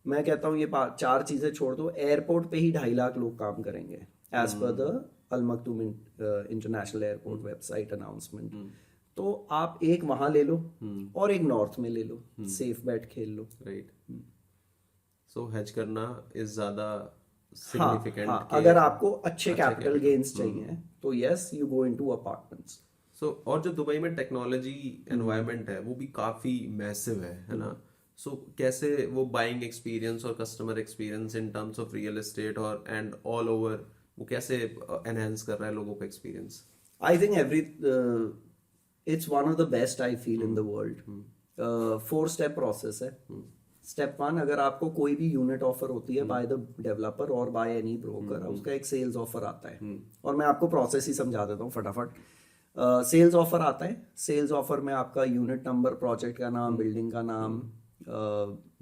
मैं कहता हूँ ये 4 चीजें छोड़ दो, एयरपोर्ट पे ही 2.5 लाख लोग काम करेंगे as per the Al Maktoum International Airport website announcement. तो आप एक वहां ले लो और एक नॉर्थ में ले लो, सेफ बेट खेल लो, राइट। सो हेज करना इज ज्यादा सिग्निफिकेंट। अगर आपको अच्छे कैपिटल गेन्स चाहिए तो yes, you go into apartments. So और जो दुबई में टेक्नोलॉजी एनवायरनमेंट है वो भी काफी मैसिव है ना। सो कैसे वो बाइंग एक्सपीरियंस और customer experience in terms of real estate और एंड ऑल ओवर वो कैसे एनहांस कर रहा है लोगों का experience? I think it's one of the best I feel in the world. 4-step process है। स्टेप 1, अगर आपको कोई भी यूनिट ऑफर होती है बाय द डेवलपर और बाय एनी ब्रोकर, उसका एक सेल्स ऑफर आता है। और मैं आपको प्रोसेस ही समझा देता हूँ फटाफट। सेल्स ऑफर आता है, सेल्स ऑफर में आपका यूनिट नंबर, प्रोजेक्ट का नाम, बिल्डिंग का नाम,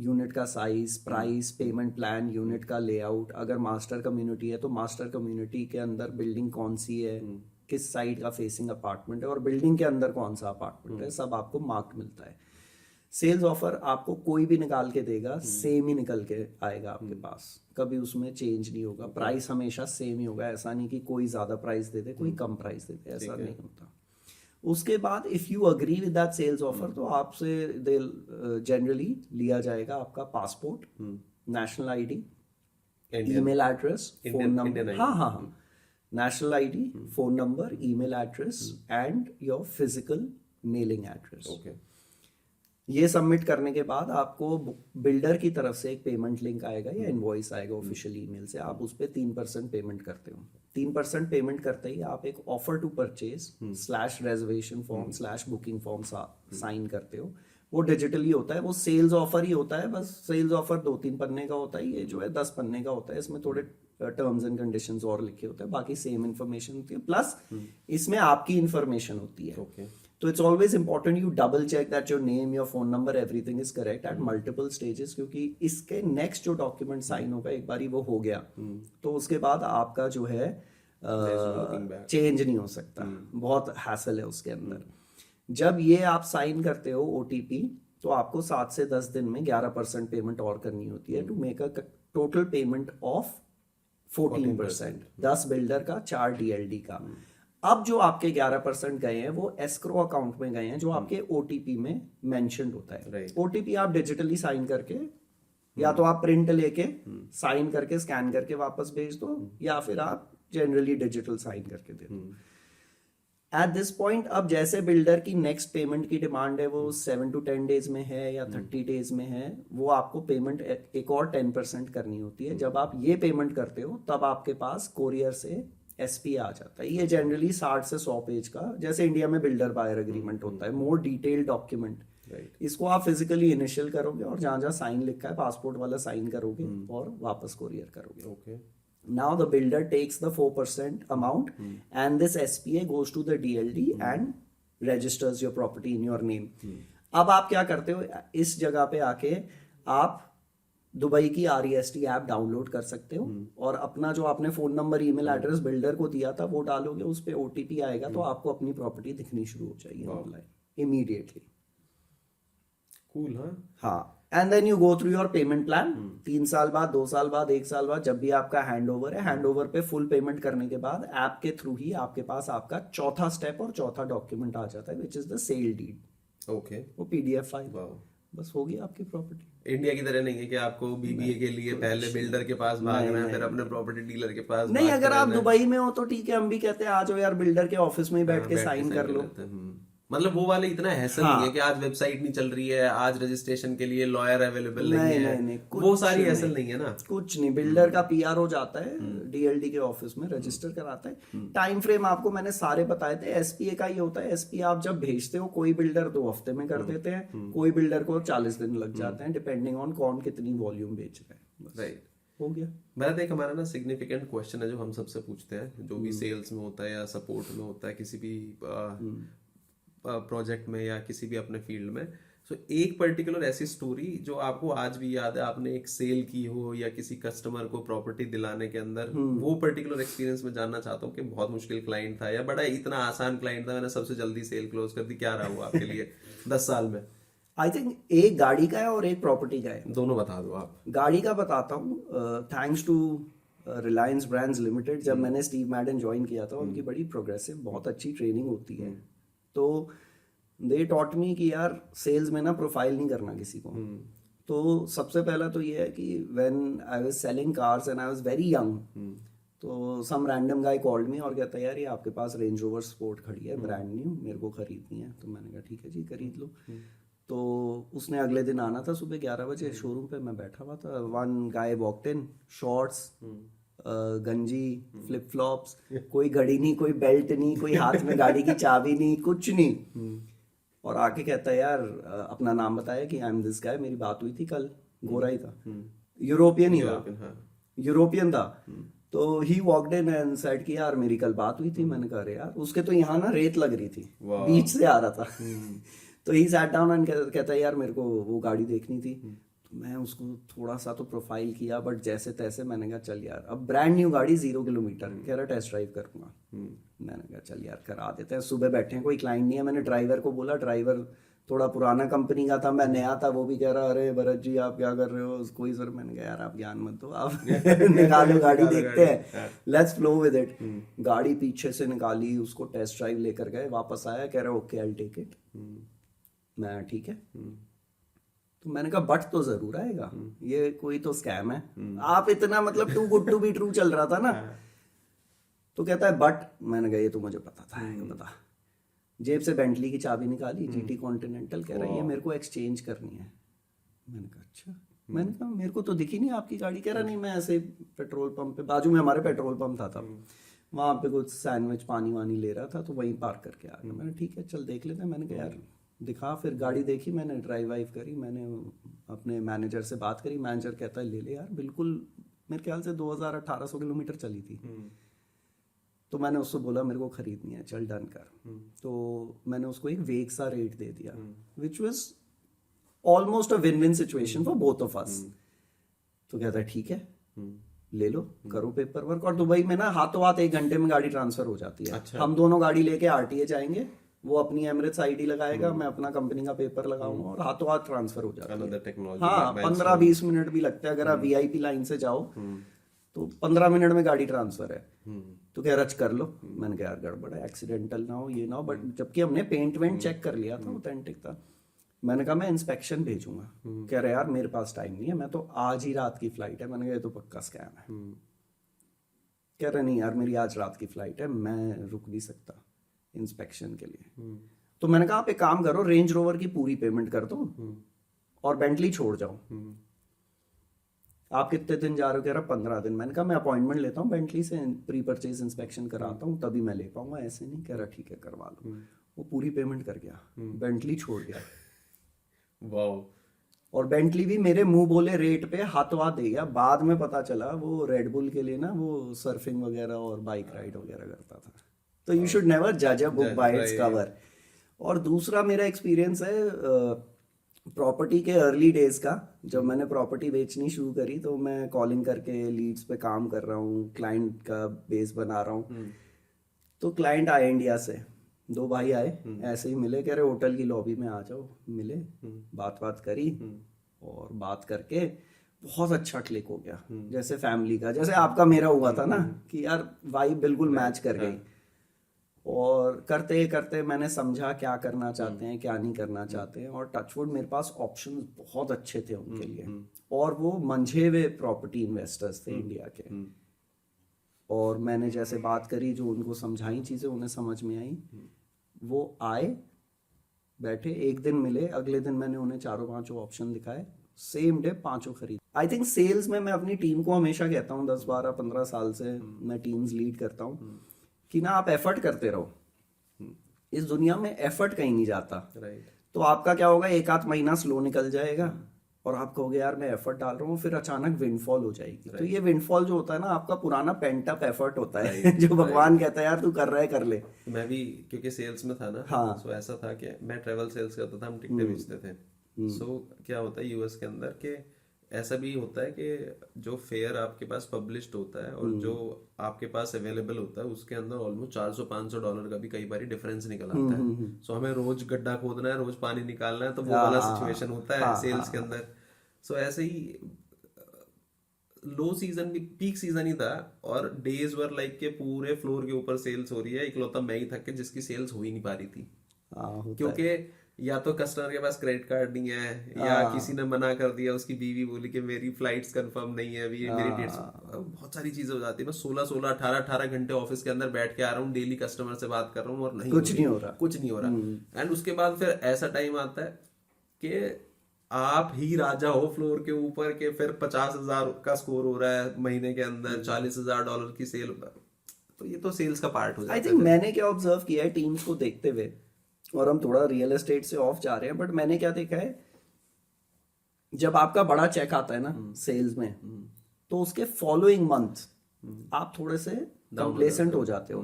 यूनिट का size, price, payment plan, unit का लेआउट। अगर मास्टर कम्युनिटी है तो मास्टर कम्युनिटी के अंदर बिल्डिंग कौन सी है, किस साइड का फेसिंग अपार्टमेंट है, और बिल्डिंग के अंदर कौन सा अपार्टमेंट है, सब आपको मार्क मिलता है। सेल्स ऑफर आपको कोई भी निकाल के देगा, सेम ही निकल के आएगा आपके पास, कभी उसमें चेंज नहीं होगा। प्राइस हमेशा सेम ही होगा, ऐसा नहीं कि कोई ज्यादा प्राइस दे दे कोई कम प्राइस दे दे, ऐसा नहीं होता। उसके बाद if you agree with that sales offer तो आपसे जनरली लिया जाएगा आपका passport, national ID, email address, phone number, ID. हाँ, national ID, phone number, email address and your physical mailing address. Okay. ये सबमिट करने के बाद आपको बिल्डर की तरफ से एक पेमेंट लिंक आएगा या इनवॉइस आएगा ऑफिशियल ईमेल से, आप उस पर 3% पेमेंट करते हो। 3% पेमेंट करते ही आप एक offer to purchase / reservation form / booking form sign करते हो। वो डिजिटली होता है, वो सेल्स ऑफर ही होता है, बस सेल्स ऑफर 2-3 पन्ने का होता है, ये जो है 10 पन्ने का होता है। इसमें थोड़े टर्म्स एंड कंडीशंस और लिखे होते हैं, बाकी सेम इन्फॉर्मेशन होती है, प्लस इसमें आपकी इन्फॉर्मेशन होती है। ओके। तो it's always important you double check that your name, your phone number, everything is correct at multiple stages, क्योंकि इसके नेक्स्ट जो डॉक्यूमेंट साइन होगा, एक बार वो हो गया तो उसके बाद आपका जो है चेंज नहीं हो सकता, बहुत हैसल है उसके अंदर। जब ये आप साइन करते हो OTP, तो आपको 7 से 10 दिन में 11% पेमेंट और करनी होती है to make a total payment of 14%। 10 builder का, 4 DLD का। अब जो आपके 11% गए हैं वो एस्क्रो अकाउंट में गए हैं, जो आपके OTP में मेंशन्ड होता है। OTP आप डिजिटली साइन करके, या तो आप प्रिंट लेके साइन करके स्कैन करके वापस भेज दो, या फिर आप जनरली डिजिटल साइन करके दे दो। एट दिस पॉइंट अब जैसे बिल्डर की नेक्स्ट पेमेंट की डिमांड है, वो 7 to 10 डेज में है या 30 डेज में है, वो आपको पेमेंट एक और 10% करनी होती है। जब आप ये पेमेंट करते हो तब आपके पास कोरियर से SP आ जाता है। ये जनरली 60 से 100 पेज का, जैसे इंडिया में बिल्डर बायर एग्रीमेंट होता है, मोर डिटेल्ड डॉक्यूमेंट। इसको आप फिजिकली इनिशियल करोगे और जहां जहां साइन लिखा है पासपोर्ट वाला साइन करोगे और वापस कोरियर करोगे। Okay. Now the builder takes the 4% amount and this SPA goes to the DLD and registers your property in your name. अब आप क्या करते हो, इस जगह पे आके आप दुबई की REST ऐप डाउनलोड कर सकते हो और अपना जो आपने phone number, email address builder को दिया था वो डालोगे, उस पे OTP आएगा, तो आपको अपनी प्रॉपर्टी दिखनी शुरू हो जाएगी ऑनलाइन इमीडिएटली। कूल। हाँ, and then you go through your payment plan. 3 साल बाद, 2 साल बाद, 1 साल बाद, जब भी आपका हैंडओवर है, हैंडओवर पे फुल पेमेंट करने के बाद ऐप के थ्रू ही आपके पास आपका चौथा स्टेप और चौथा डॉक्यूमेंट आ जाता है, which is the sale deed. Okay. वो PDF फाइल, बस होगी आपकी प्रॉपर्टी। इंडिया की तरह नहीं है कि आपको BBA के लिए पहले बिल्डर के पास भागना है, फिर अपने प्रॉपर्टी डीलर के पास नहीं। अगर आप दुबई में हो तो ठीक है, हम भी कहते हैं आ जाओ यार बिल्डर के ऑफिस में ही बैठ के साइन कर लो। मतलब वो वाले इतना हैसल नहीं है कि आज वेबसाइट नहीं चल रही है, आज रजिस्ट्रेशन के लिए लॉयर अवेलेबल नहीं है, नहीं, वो सारी हैसल नहीं है ना। कुछ नहीं, बिल्डर का PR हो जाता है, DLD के ऑफिस में रजिस्टर कराता है। टाइम फ्रेम आपको मैंने सारे बताए थे। SPA का ये होता है, SPA आप जब भेजते हो, कोई बिल्डर 2 हफ्ते में कर देते हैं, कोई बिल्डर को 40 दिन लग जाते हैं, डिपेंडिंग ऑन कौन कितनी वॉल्यूम बेच रहा है। राइट, हो गया। मेरा तो एक हमारा ना सिग्निफिकेंट क्वेश्चन है जो हम सबसे पूछते हैं, जो भी सेल्स में होता है या सपोर्ट में होता है, किसी भी प्रोजेक्ट में या किसी भी अपने फील्ड में। सो एक पर्टिकुलर ऐसी स्टोरी जो आपको आज भी याद है, आपने एक सेल की हो या किसी कस्टमर को प्रॉपर्टी दिलाने के अंदर, वो पर्टिकुलर एक्सपीरियंस में जानना चाहता हूँ कि बहुत मुश्किल क्लाइंट था या बड़ा इतना आसान क्लाइंट था, मैंने सबसे जल्दी सेल क्लोज कर दी। क्या रहा वो आपके लिए 10 साल में? आई थिंक एक गाड़ी का है और एक प्रॉपर्टी का है। दोनों बता दो आप। गाड़ी का बताता हूँ। Thanks to Reliance Brands Limited, जब मैंने स्टीव मैडन ज्वाइन किया था, उनकी बड़ी प्रोग्रेसिव, बहुत अच्छी ट्रेनिंग होती है। तो दे टॉट मी कि यार सेल्स में ना प्रोफाइल नहीं करना किसी को। तो सबसे पहला तो ये है कि when I was selling cars and I was very young, तो some random guy called me और कहता है यार ये आपके पास रेंज रोवर स्पोर्ट खड़ी है, ब्रांड न्यू, मेरे को खरीदनी है। तो मैंने कहा ठीक है जी, खरीद लो। तो उसने अगले दिन आना था सुबह 11 बजे शोरूम पे, मैं बैठा हुआ था। One guy walked in, shorts, गंजी, फ्लिप फ्लॉप्स, कोई घड़ी नहीं, कोई बेल्ट नहीं, कोई हाथ में गाड़ी की चाबी नहीं, कुछ नहीं। और आके कहता है यार अपना नाम बताया कि आई एम दिस गाय, मेरी बात हुई थी कल, गोरा ही था, यूरोपियन ही था, यूरोपियन था। तो he walked in and said कि यार मेरी कल बात हुई थी। मैंने कहा अरे यार, उसके तो यहाँ ना रेत लग रही थी, बीच से आ रहा था। तो ही सैट डाउन एंड कहता है यार मेरे को वो गाड़ी देखनी थी। तो मैं उसको थोड़ा सा तो प्रोफाइल किया, बट जैसे तैसे मैंने कहा चल यार, अब ब्रांड न्यू गाड़ी, 0 किलोमीटर, कह रहा टेस्ट ड्राइव करूंगा। मैंने कहा चल यार करा देते हैं, सुबह बैठे हैं, कोई क्लाइंट नहीं है। मैंने ड्राइवर को बोला, ड्राइवर थोड़ा पुराना कंपनी का था, मैं नया था, वो भी कह रहा अरे भरत जी आप क्या कर रहे हो, कोई सर। मैंने कहा यार आप ज्ञान मत दो, आप निकालो गाड़ी, देखते हैं, लेट्स फ्लो विद इट। गाड़ी पीछे से निकाली, उसको टेस्ट ड्राइव लेकर गए, वापस आया, कह रहा ओके आई टेक इट। मैं ठीक है। तो मैंने कहा बट तो जरूर आएगा, ये कोई तो स्कैम है, आप इतना मतलब too good to be true चल रहा था ना। तो कहता है बट, मैंने कहा ये तो मुझे पता था, ये पता। जेब से बेंटली की चाबी निकाली, जीटी कॉन्टिनेंटल, कह रहा है ये मेरे को एक्सचेंज करनी है। मैंने कहा अच्छा, मैंने कहा मेरे को तो दिखी नहीं आपकी गाड़ी। कह रहा नहीं, मैं ऐसे पेट्रोल पंप पे, बाजू में हमारे पेट्रोल पंप था तब, वहां पे कुछ सैंडविच पानी वानी ले रहा था, तो वहीं पार्क करके आ गया। मैंने ठीक है चल देख लेते हैं। मैंने कहा यार दिखा, फिर गाड़ी देखी, मैंने ड्राइव वाइव करी, मैंने अपने मैनेजर से बात करी। मैनेजर कहता है ले ले यार, बिल्कुल मेरे ख्याल से 2000-1800 किलोमीटर चली थी। तो मैंने उसको बोला मेरे को खरीदनी है, चल डन कर। तो मैंने उसको एक वेग सा रेट दे दिया, which was almost a win win situation for both of us. तो कहता है ठीक है ले लो, करो पेपर वर्क। और दुबई में ना हाथों हाथ 1 घंटे में गाड़ी ट्रांसफर हो जाती है। अच्छा। हम दोनों गाड़ी लेके आरटीए जाएंगे, वो अपनी एमिरेट्स आईडी लगाएगा, मैं अपना कंपनी का पेपर लगाऊंगा, और हाथों हाथ ट्रांसफर हो जाता है। हाँ, 15-20 मिनट भी लगते हैं। अगर आप वीआईपी लाइन से जाओ तो 15 मिनट में गाड़ी ट्रांसफर है। तो कह रच कर लो। मैंने कहा यार गड़बड़ है, एक्सीडेंटल ना हो, ये ना हो। बट जबकि हमने पेंट वेंट चेक कर लिया था, ऑथेंटिक था। मैंने कहा मैं इंस्पेक्शन भेजूंगा। कह रहे यार मेरे पास टाइम नहीं है, मैं तो आज ही रात की फ्लाइट है। मैंने कहा ये तो पक्का स्कैम है। कह रहे नहीं यार मेरी आज रात की फ्लाइट है, मैं रुक नहीं सकता इंस्पेक्शन के लिए। तो मैंने कहा आप एक काम करो, रेंज रोवर की पूरी पेमेंट कर दो और बेंटली छोड़ जाओ। आप कितने दिन जा रहे हो? कह रहा 15 दिन। मैंने कहा मैं अपॉइंटमेंट लेता हूँ बेंटली से, प्री परचेज इंस्पेक्शन कराता हूँ, तभी मैं ले पाऊंगा, ऐसे नहीं। कह रहा ठीक है करवा लो। वो पूरी पेमेंट कर गया, बेंटली छोड़ गया। वाओ। और बेंटली भी मेरे मुंह बोले रेट पे हाथों हाथ दे गया। बाद में पता चला वो रेड बुल के लिए ना वो सर्फिंग वगैरह और बाइक राइड वगैरह करता था। तो यू शुड नेवर जज a book by its cover. और दूसरा मेरा एक्सपीरियंस है प्रॉपर्टी के अर्ली डेज का। जब मैंने प्रॉपर्टी बेचनी शुरू करी तो मैं कॉलिंग करके लीड्स पे काम कर रहा हूँ, क्लाइंट का बेस बना रहा हूँ। तो क्लाइंट आए इंडिया से, 2 भाई आए, ऐसे ही मिले, कह रहे होटल की लॉबी में आ जाओ। मिले, बात करी, और बात करके बहुत अच्छा क्लिक हो गया, जैसे फैमिली का, जैसे आपका मेरा हुआ था ना कि यार वाइब बिल्कुल मैच कर गई। और करते करते मैंने समझा क्या करना चाहते हैं, क्या नहीं करना चाहते हैं। और टचवुड मेरे पास ऑप्शंस बहुत अच्छे थे उनके लिए, और वो मंझे हुए प्रॉपर्टी इन्वेस्टर्स थे इंडिया के। और मैंने जैसे बात करी, जो उनको समझाई चीजें उन्हें समझ में आई, वो आए, बैठे, एक दिन मिले, अगले दिन मैंने उन्हें 4-5 ऑप्शन दिखाए, सेम डे 5 खरीद। आई थिंक सेल्स में मैं अपनी टीम को हमेशा कहता हूँ, 10-12-15 साल से मैं टीम्स लीड करता हूँ कि ना आप एफर्ट करते रहो। इस दुनिया में एफर्ट कहीं नहीं जाता। तो आपका क्या होगा, 1-8 महीना स्लो निकल जाएगा और आप कहोगे यार मैं एफर्ट डाल रहा हूँ, फिर अचानक विंडफॉल हो जाएगी। तो ये विंडफॉल जो होता है ना, आपका पुराना पेंट अप एफर्ट होता है जो भगवान कहता है यार तू कर रहा है कर ले। मैं भी क्योंकि सेल्स में था ना, हाँ। सो ऐसा था कि मैं ट्रेवल सेल्स करता था, हम टिकटें बेचते थे। सो क्या होता है यूएस के अंदर कि ऐसा भी होता है कि जो फेयर आपके पास पब्लिश्ड होता है और जो आपके पास अवेलेबल होता है, उसके अंदर ऑलमोस्ट $400-500 का भी कई बार डिफरेंस निकल आता है। सो हमें रोज गड्ढा खोदना है, रोज पानी निकालना है, तो वो वाला सिचुएशन होता है सेल्स के अंदर। सो ऐसे ही लो सीजन भी पीक सीजन ही था, और डेज वर लाइक के पूरे फ्लोर के ऊपर सेल्स हो रही है, इकलौता मैं ही था कि जिसकी सेल्स हो ही नहीं पा रही थी। क्योंकि या तो कस्टमर के पास क्रेडिट कार्ड नहीं है, या किसी ने मना कर दिया, उसकी बीवी बोली कि मेरी फ्लाइट्स कंफर्म नहीं है अभी, मेरी डेट्स, बहुत सारी चीजें हो जाती है। मैं 16-16, 18-18 घंटे ऑफिस के अंदर बैठ के आ रहा हूँ, डेली कस्टमर से बात कर रहा हूँ, और कुछ नहीं हो रहा। एंड उसके बाद फिर ऐसा टाइम आता है कि आप ही राजा हो फ्लोर के ऊपर के, फिर 50,000 का स्कोर हो रहा है महीने के अंदर, $40,000 की सेल। तो ये तो सेल्स का पार्ट हो जाता है। आई थिंक मैंने क्या ऑब्जर्व किया है टीम्स को देखते हुए, और हम थोड़ा रियल एस्टेट से ऑफ जा रहे हैं, बट मैंने क्या देखा है, जब आपका बड़ा चेक आता है ना सेल्स में, तो उसके फॉलोइंग मंथ आप थोड़े से कंप्लेसेंट हो जाते हो।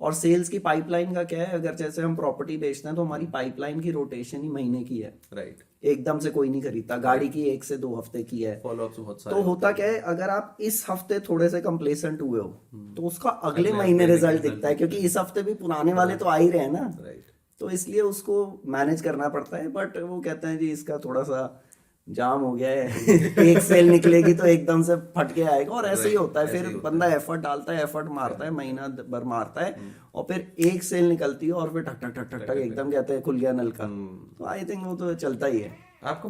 और सेल्स की पाइपलाइन का क्या है, अगर जैसे हम प्रॉपर्टी बेचते हैं तो हमारी पाइपलाइन की रोटेशन ही महीने की है। राइट। एकदम से कोई नहीं खरीदता, गाड़ी की 1 से 2 हफ्ते की है, फॉलोअप्स बहुत सारे। तो होता क्या है, अगर आप इस हफ्ते थोड़े से कंप्लेसेंट हुए हो तो उसका अगले महीने रिजल्ट दिखता है, क्योंकि इस हफ्ते भी पुराने वाले तो आ ही रहे हैं ना। तो इसलिए उसको मैनेज करना पड़ता है। बट वो कहते हैं जी इसका थोड़ा सा जाम हो गया है एक सेल निकलेगी तो एकदम से फट के आएगा, और ऐसे ही होता है। फिर बंदा एफर्ट डालता है, एफर्ट मारता है, महीना भर मारता है, और फिर एक सेल निकलती है और फिर ठक ठक ठक ठक ठक एकदम कहते हैं खुल गया नल का। तो आई थिंक वो तो चलता ही है। आपको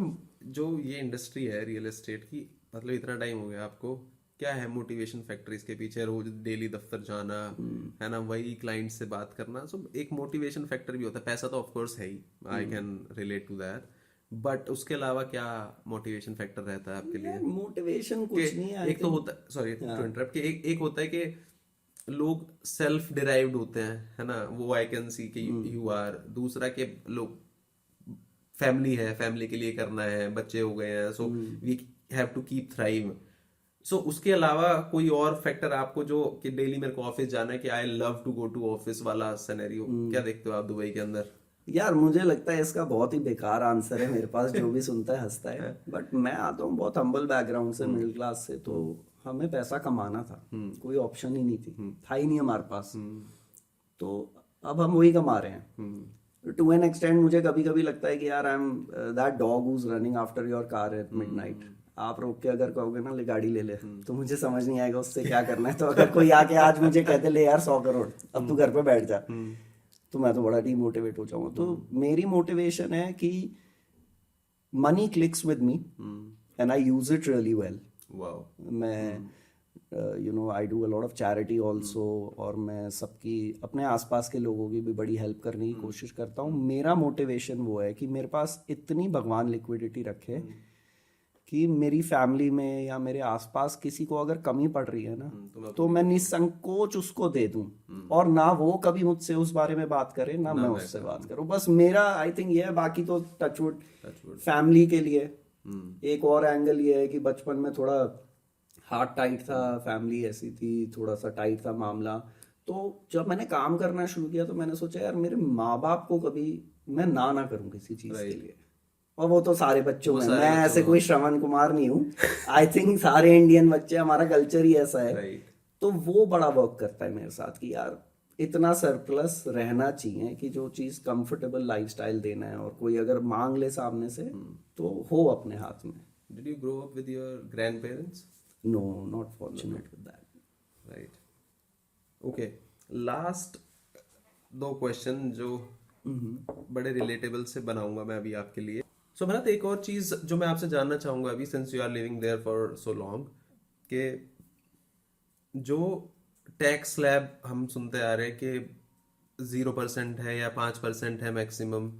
जो ये इंडस्ट्री है रियल एस्टेट की, मतलब इतना टाइम हो गया आपको, क्या है मोटिवेशन फैक्टर इसके पीछे? रोज डेली दफ्तर जाना है ना, वही क्लाइंट से बात करना, सो एक मोटिवेशन फैक्टर भी होता है। पैसा तो ऑफ कोर्स है ही, I can relate to that, but उसके अलावा क्या मोटिवेशन फैक्टर रहता है आपके लिए? मोटिवेशन कुछ नहीं है। एक तो होता है, सॉरी टू इंटरप्ट, कि एक होता है कि लोग सेल्फ डिराइव्ड होते हैं, है ना, वो आई कैन सी कि यू आर। दूसरा के लोग फैमिली है, फैमिली के लिए करना है, बच्चे हो गए हैं, so we have to keep thrive. So उसके अलावा कोई और फैक्टर आपको, जो कि डेली मेरे को ऑफिस जाना है, कि I love to go to office वाला सिनेरियो, क्या देखते हो आप दुबई के अंदर? यार मुझे लगता है इसका बहुत ही बेकार आंसर है मेरे पास, जो भी सुनता है हंसता है। बट मैं आता हूँ बहुत हम्बल बैकग्राउंड से, मिडिल क्लास से, तो हमें पैसा कमाना था, कोई ऑप्शन ही नहीं थी, था ही नहीं हमारे पास। तो अब हम वही कमा रहे हैं। टू एन एक्सटेंड मुझे कभी कभी लगता है कि यार I am that dog who's running after your car at midnight. आप रोक के अगर कहोगे ना ले गाड़ी ले ले, तो मुझे समझ नहीं आएगा उससे क्या करना है। तो अगर कोई आके आज मुझे कहते ले यार 100 करोड़ अब तू घर पे बैठ जा, तो मैं तो बड़ा डीमोटिवेट हो जाऊंगा। तो मेरी मोटिवेशन है कि money clicks with me and I use it really well. मैं I do a lot of charity also, और मैं सबकी, अपने आसपास के लोगों की भी बड़ी हेल्प करने की कोशिश करता हूँ। मेरा मोटिवेशन वो है कि मेरे पास इतनी भगवान लिक्विडिटी रखे कि मेरी फैमिली में या मेरे आसपास किसी को अगर कमी पड़ रही है ना, तो मैं निसंकोच उसको दे दूं, और ना वो कभी मुझसे उस बारे में बात करे, ना मैं उससे बात करूं। बस मेरा आई थिंक ये है। बाकी तो टचवुड फैमिली के लिए एक और एंगल ये है कि बचपन में थोड़ा हार्ट टाइट था, फैमिली ऐसी थी, थोड़ा सा टाइट था मामला। तो जब मैंने काम करना शुरू किया तो मैंने सोचा यार मेरे माँ बाप को कभी मैं ना करूं किसी चीज के लिए। और वो तो सारे बच्चों में, मैं ऐसे कोई श्रवण कुमार नहीं हूँ। आई थिंक सारे इंडियन बच्चे, हमारा कल्चर ही ऐसा है। तो वो बड़ा वर्क करता है मेरे साथ कि यार इतना सरप्लस रहना चाहिए कि जो चीज कंफर्टेबल लाइफस्टाइल देना है, और कोई अगर मांग ले सामने से तो हो अपने हाथ में। Did you grow up with your grandparents? No, not fortunate with that. Right. Okay. Last दो क्वेश्चन जो बड़े रिलेटेबल से बनाऊंगा मैं अभी आपके लिए। सो भरत, एक और चीज जो मैं आपसे जानना चाहूंगा अभी, since you are living there for so long, कि जो टैक्स स्लैब हम सुनते आ रहे हैं कि 0% है या 5% है मैक्सिमम,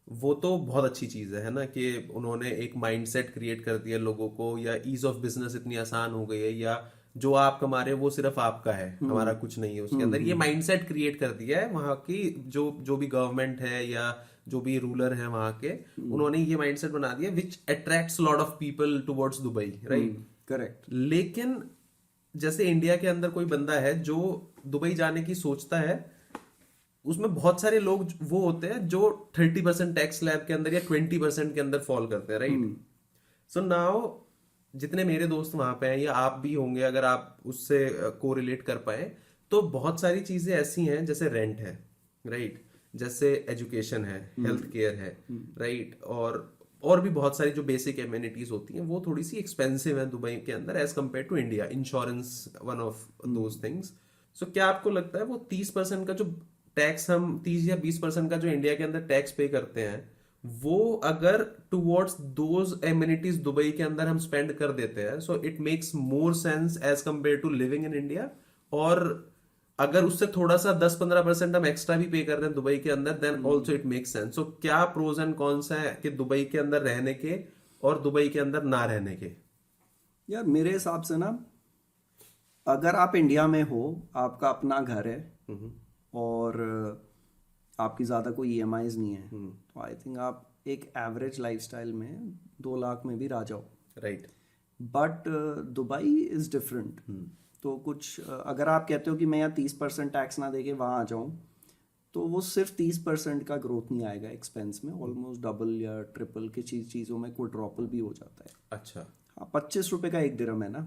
वो तो बहुत अच्छी चीज है ना, कि उन्होंने एक माइंडसेट क्रिएट कर दिया लोगों को, या ईज ऑफ बिजनेस इतनी आसान हो गई है, या जो आप कमा रहे हो वो सिर्फ आपका है, हमारा कुछ नहीं है उसके अंदर। ये माइंडसेट क्रिएट कर दिया है वहां की जो भी गवर्नमेंट है या जो भी रूलर है वहां के, उन्होंने ये माइंडसेट बना दिया which attracts lot of people towards Dubai, right? Correct. लेकिन जैसे इंडिया के अंदर कोई बंदा है जो दुबई जाने की सोचता है, उसमें बहुत सारे लोग वो होते हैं जो 30% टैक्स स्लैब के अंदर या 20% के अंदर फॉल करते हैं, राइट? सो नाउ जितने मेरे दोस्त वहां पे हैं, या आप भी होंगे अगर आप उससे कोरिलेट कर पाए, तो बहुत सारी चीजें ऐसी हैं, जैसे रेंट है, राइट, जैसे एजुकेशन है, हेल्थ केयर है, राइट, और भी बहुत सारी जो बेसिक एमिनिटीज होती हैं वो थोड़ी सी एक्सपेंसिव है दुबई के अंदर as compare to India. Insurance one of those things. So क्या आपको लगता है वो 30% का जो टैक्स, हम 30 या 20% का जो इंडिया के अंदर टैक्स पे करते हैं, वो अगर टुवर्ड्स दोज एमिनिटीज दुबई के अंदर हम स्पेंड कर देते हैं, so it makes more sense as compare to living in India? और अगर उससे थोड़ा सा 10-15% हम एक्स्ट्रा भी पे कर रहे हैं दुबई के अंदर, then also it makes sense. So क्या प्रोज एंड कॉन्स है कि दुबई के अंदर रहने के और दुबई के अंदर ना रहने के? यार मेरे हिसाब से ना, अगर आप इंडिया में हो, आपका अपना घर है और आपकी ज़्यादा कोई EMIs नहीं है, तो आई थिंक आप एक एवरेज लाइफस्टाइल में 2 लाख में भी रह जाओ, right? But Dubai is different. तो कुछ अगर आप कहते हो कि मैं यहाँ 30% टैक्स ना देके वहाँ आ जाऊँ, तो वो सिर्फ 30% का ग्रोथ नहीं आएगा एक्सपेंस में, ऑलमोस्ट डबल या ट्रिपल की चीज़ों में क्वाड्रुपल भी हो जाता है। अच्छा। हाँ, 25 रुपये का 1 दिरहम है ना।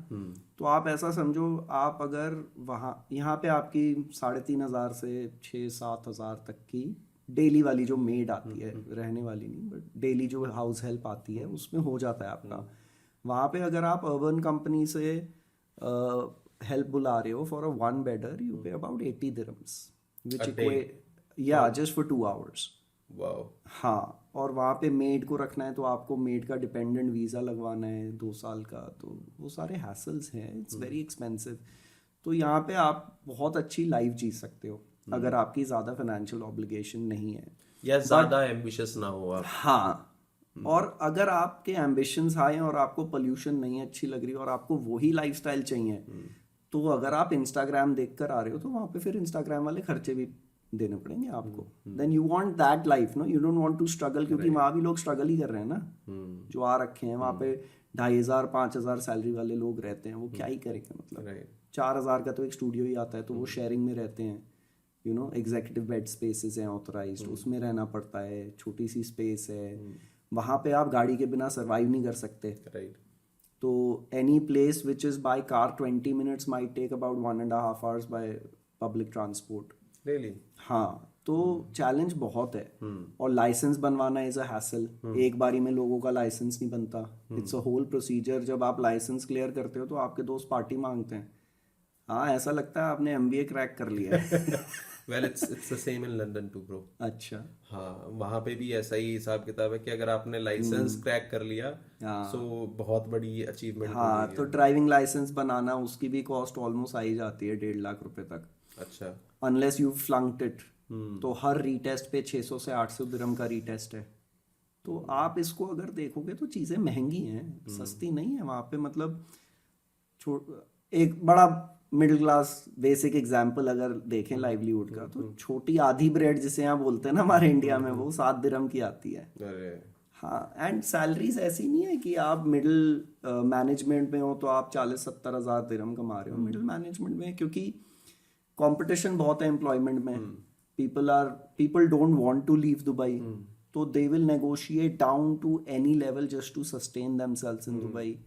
तो आप ऐसा समझो, आप अगर वहाँ, यहाँ पे आपकी 3,500 से 6-7 हज़ार तक की डेली वाली जो मेड आती है, रहने वाली नहीं बट डेली जो हाउस हेल्प आती है, उसमें हो जाता है आपका। वहाँ पे अगर आप अर्बन कंपनी से हेल्प बुला रहे हो फॉर अ 1 बेडर, यू पे about 80 dirhams, which equate, yeah, just for 2 hours. Wow. हाँ, और वहाँ पे मेड को रखना है तो आपको मेड का डिपेंडेंट वीज़ा लगवाना है 2 साल का, तो वो सारे हैसल्स हैं, इट्स वेरी एक्सपेंसिव। तो यहाँ पे आप बहुत अच्छी लाइफ जी सकते हो अगर आपकी ज़्यादा फाइनेंशियल ऑब्लिगेशन नहीं है, या ज्यादा एम्बिशियस ना हो आप। हाँ। और अगर आपके एम्बिशंस हाई हैं और आपको पोल्यूशन नहीं अच्छी लग रही और आपको वही लाइफस्टाइल चाहिए, तो अगर आप इंस्टाग्राम देख कर आ रहे हो तो वहाँ पे फिर इंस्टाग्राम वाले खर्चे भी देने पड़ेंगे आपको। Then you want that life, no, you don't want to struggle, क्योंकि वहाँ भी लोग स्ट्रगल ही कर रहे हैं ना, जो आ रखे हैं वहाँ पे 2,500 5,000 सैलरी वाले लोग रहते हैं, वो क्या ही करेंगे, मतलब 4,000 का तो एक स्टूडियो ही आता है, तो वो शेयरिंग में रहते हैं, you know, executive bed spaces हैं ऑथराइज्ड, उसमें रहना पड़ता है, छोटी सी स्पेस है, वहाँ पे आप गाड़ी के बिना सर्वाइव नहीं कर सकते। राइट। तो any place which is by car 20 minutes might take about 1.5 hours by public transport. Really? हाँ, तो चैलेंज बहुत है। और लाइसेंस बनवाना इज अ हैसल, एक बारी में लोगों का लाइसेंस नहीं बनता, इट्स अ होल प्रोसीजर। जब आप लाइसेंस क्लियर करते हो तो आपके दोस्त पार्टी मांगते हैं, हाँ, ऐसा लगता है आपने MBA क्रैक कर लिया है। Well, it's the same in London too bro. अच्छा। हाँ, वहाँ पे भी ऐसा ही हिसाब किताब है कि अगर आपने लाइसेंस क्रैक कर लिया सो बहुत बड़ी अचीवमेंट हो हाँ, गई तो है। ड्राइविंग लाइसेंस बनाना उसकी भी कॉस्ट ऑलमोस्ट आ ही जाती है 1.5 लाख रुपए तक, अच्छा। Unless you flunked it. तो हर रीटेस्ट पे 600 से 800 दिरहम का रीटेस्ट है। तो आप इसको अगर देखोगे तो चीज़ें महंगी हैं, सस्ती नहीं है वहाँ पे। मतलब एक बड़ा मिडिल क्लास बेसिक एग्जाम्पल अगर देखें लाइवलीहुड का, तो छोटी आधी ब्रेड जिसे यहाँ बोलते हैं ना हमारे इंडिया में, वो 7 दिरहम की आती है। अरे हाँ, एंड सैलरीज ऐसी नहीं है कि आप मिडिल मैनेजमेंट में हो तो आप 40-70 हज़ार दिरहम कमा रहे हो। मिडिल मैनेजमेंट में क्योंकि कंपटीशन बहुत है एम्प्लॉयमेंट में, people don't want to leave Dubai, तो they will negotiate down to any level just to sustain themselves in Dubai.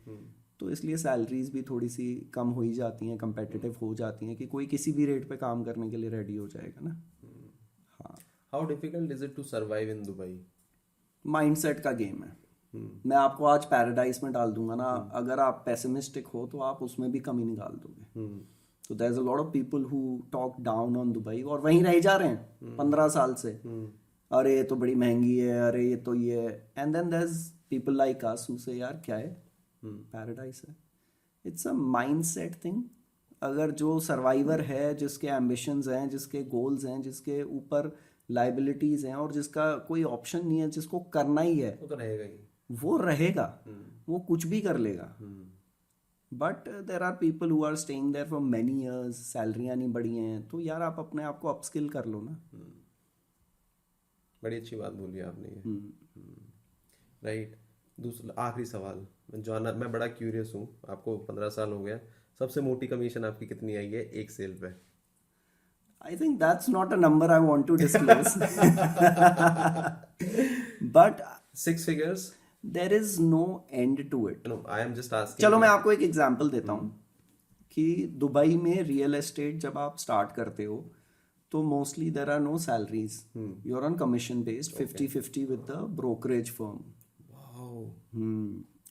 तो इसलिए सैलरीज भी थोड़ी सी कम हो ही जाती हैं, कंपेटिटिव हो जाती हैं कि कोई किसी भी रेट पे काम करने के लिए रेडी हो जाएगा ना। हाँ। How difficult is it to survive in Dubai? Mindset का गेम है। मैं आपको आज पैराडाइज में डाल दूंगा ना, अगर आप पेसिमिस्टिक हो तो आप उसमें भी कमी निकाल दोगे। तो there is a lot of people who talk down on Dubai और वहीं रह जा रहे हैं 15 साल से। अरे ये तो बड़ी महंगी है, अरे ये तो ये है। And then there is people like us who say यार क्या है, पैराडाइज है। It's a mindset thing. अगर जो सर्वाइवर है, जिसके एम्बिशंस हैं, जिसके गोल्स हैं, जिसके ऊपर लाइबिलिटीज हैं और जिसका कोई ऑप्शन नहीं है, जिसको करना ही है, वो तो रहेगा ही, वो रहेगा, वो कुछ भी कर लेगा। But there are people who are staying there for many years, सैलरियाँ नहीं बढ़ी हैं, तो यार आप अपने आप को अपस्किल कर लो ना। बड़ी अच्छी बात बोली आपने ये। राइट। दूसरा आखिरी सवाल जानना, मैं बड़ा क्यूरियस हूँ, आपको 15 साल हो गया, सबसे मोटी कमीशन आपकी कितनी आई है एक सेल पे? I think that's not a number I want to disclose. But 6 figures? there is no end to it. No, I am just asking. चलो मैं आपको एक एग्जांपल देता हूँ कि दुबई में रियल एस्टेट जब आप स्टार्ट करते हो तो mostly there are no salaries, you are on commission based 50-50 with the brokerage firm.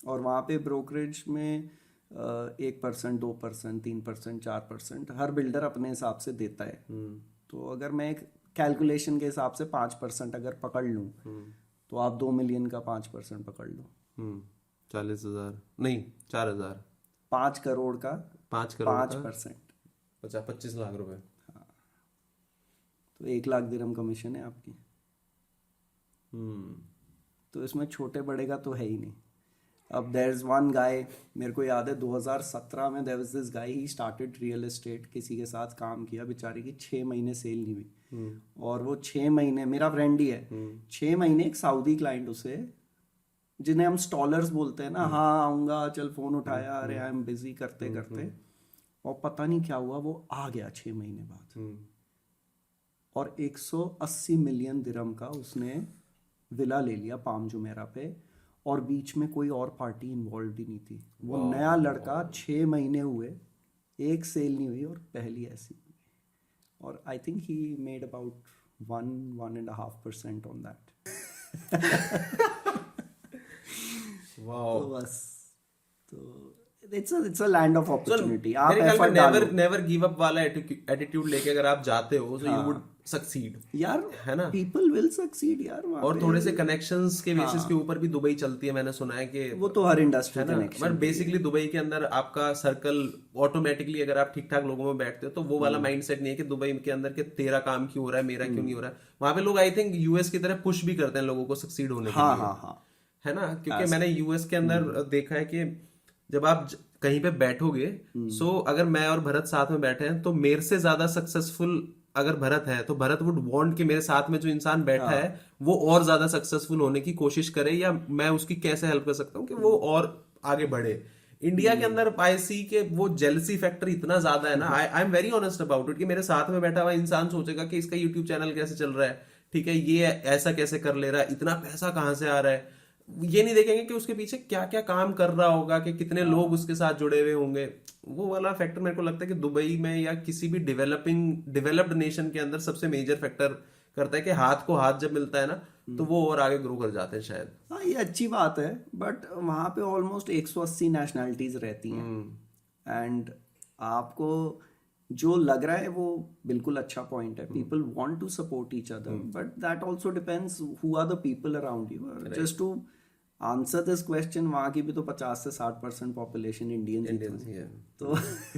और वहाँ पे ब्रोकरेज में 1%, 2%, 3%, 4% हर बिल्डर अपने हिसाब से देता है। तो अगर मैं एक कैलकुलेशन के हिसाब से 5% अगर पकड़ लूँ तो आप 2 मिलियन का 5% पकड़ लो। 40,000 नहीं, 4,000। 5 करोड़ का 5 करोड़ 5%, 25 लाख रुपए। तो 1 लाख दिरहम कमीशन है आपकी। तो इसमें छोटे बड़े का तो है ही नहीं। अब देयर इज वन गाय, मेरे को याद है 2017 में there was this guy, he started real estate, किसी के साथ काम किया, बेचारे की 6 महीने सेल नहीं हुई। और वो 6 महीने, मेरा फ्रेंड ही है, 6 महीने एक सऊदी क्लाइंट उसे, जिन्हें हम स्टॉलर्स बोलते हैं ना, हाँ आऊँगा, चल फ़ोन उठाया, अरे आई एम बिजी करते करते, और पता नहीं क्या हुआ, वो आ गया 6 महीने बाद। और 180 मिलियन दिरहम का उसने विला ले लिया पाम जुमेरा पे, और बीच में कोई और पार्टी इन्वॉल्व ही नहीं थी। वो नया लड़का 6 महीने हुए, एक सेल नहीं हुई और पहली ऐसी हुई। और I think he made about 1.5% on that. Wow. तो बस, तो it's a land of opportunity। आप मेरे ख्याल effort में डालो। never give up वाला एटीट्यूड लेके अगर आप जाते हो, so you would सक्सीड, यार है ना? पीपल विल सक्सीड यार वहाँ और पे। थोड़े से कनेक्शंस के बेसिस के ऊपर भी दुबई चलती है, मैंने सुना है कि वो तो हर इंडस्ट्री है ना। कनेक्शन। बट बेसिकली दुबई के अंदर आपका सर्कल ऑटोमेटिकली, अगर आप ठीक ठाक लोगों में बैठते हो तो वो वाला माइंडसेट नहीं है कि दुबई के अंदर के तेरा काम क्यों हो रहा है, मेरा क्यों नहीं हो रहा है। वहां पे लोग आई थिंक यूएस की तरह पुश भी करते हैं लोगों को सक्सीड होने के हाँ लिए, हाँ हाँ। है ना। क्योंकि मैंने यूएस के अंदर देखा है कि जब आप कहीं पे बैठोगे, सो अगर मैं और भरत साथ में बैठे हैं तो मेरे से ज्यादा सक्सेसफुल अगर भरत है तो भरत वुड वांट कि मेरे साथ में जो इंसान बैठा है वो और ज्यादा सक्सेसफुल होने की कोशिश करे, या मैं उसकी कैसे हेल्प कर सकता हूँ कि वो और आगे बढ़े। इंडिया के अंदर आई सी के वो जेलसी फैक्टर इतना ज्यादा है ना। I am very honest about it कि मेरे साथ में बैठा हुआ इंसान सोचेगा कि इसका यूट्यूब चैनल कैसे चल रहा है, ठीक है, ये ऐसा कैसे कर ले रहा है, इतना पैसा कहाँ से आ रहा है। ये नहीं देखेंगे कि उसके पीछे क्या क्या काम कर रहा होगा, कि कितने लोग उसके साथ जुड़े हुए होंगे। वो वाला फैक्टर मेरे को लगता है कि दुबई में या किसी भी डेवलप्ड नेशन के अंदर सबसे मेजर फैक्टर करता है कि हाथ को हाथ जब मिलता है ना तो वो और आगे ग्रो कर जाते हैं शायद। हाँ ये अच्छी बात है, बट वहाँ पे ऑलमोस्ट 180 नेशनैलिटीज रहती हैं एंड आपको जो लग रहा है वो बिल्कुल अच्छा पॉइंट है। People want to support each other, but that also depends who are the people around you. Just to answer this question, वहाँ की भी तो 50 से 60% पॉपुलेशन इंडियंस ही है। तो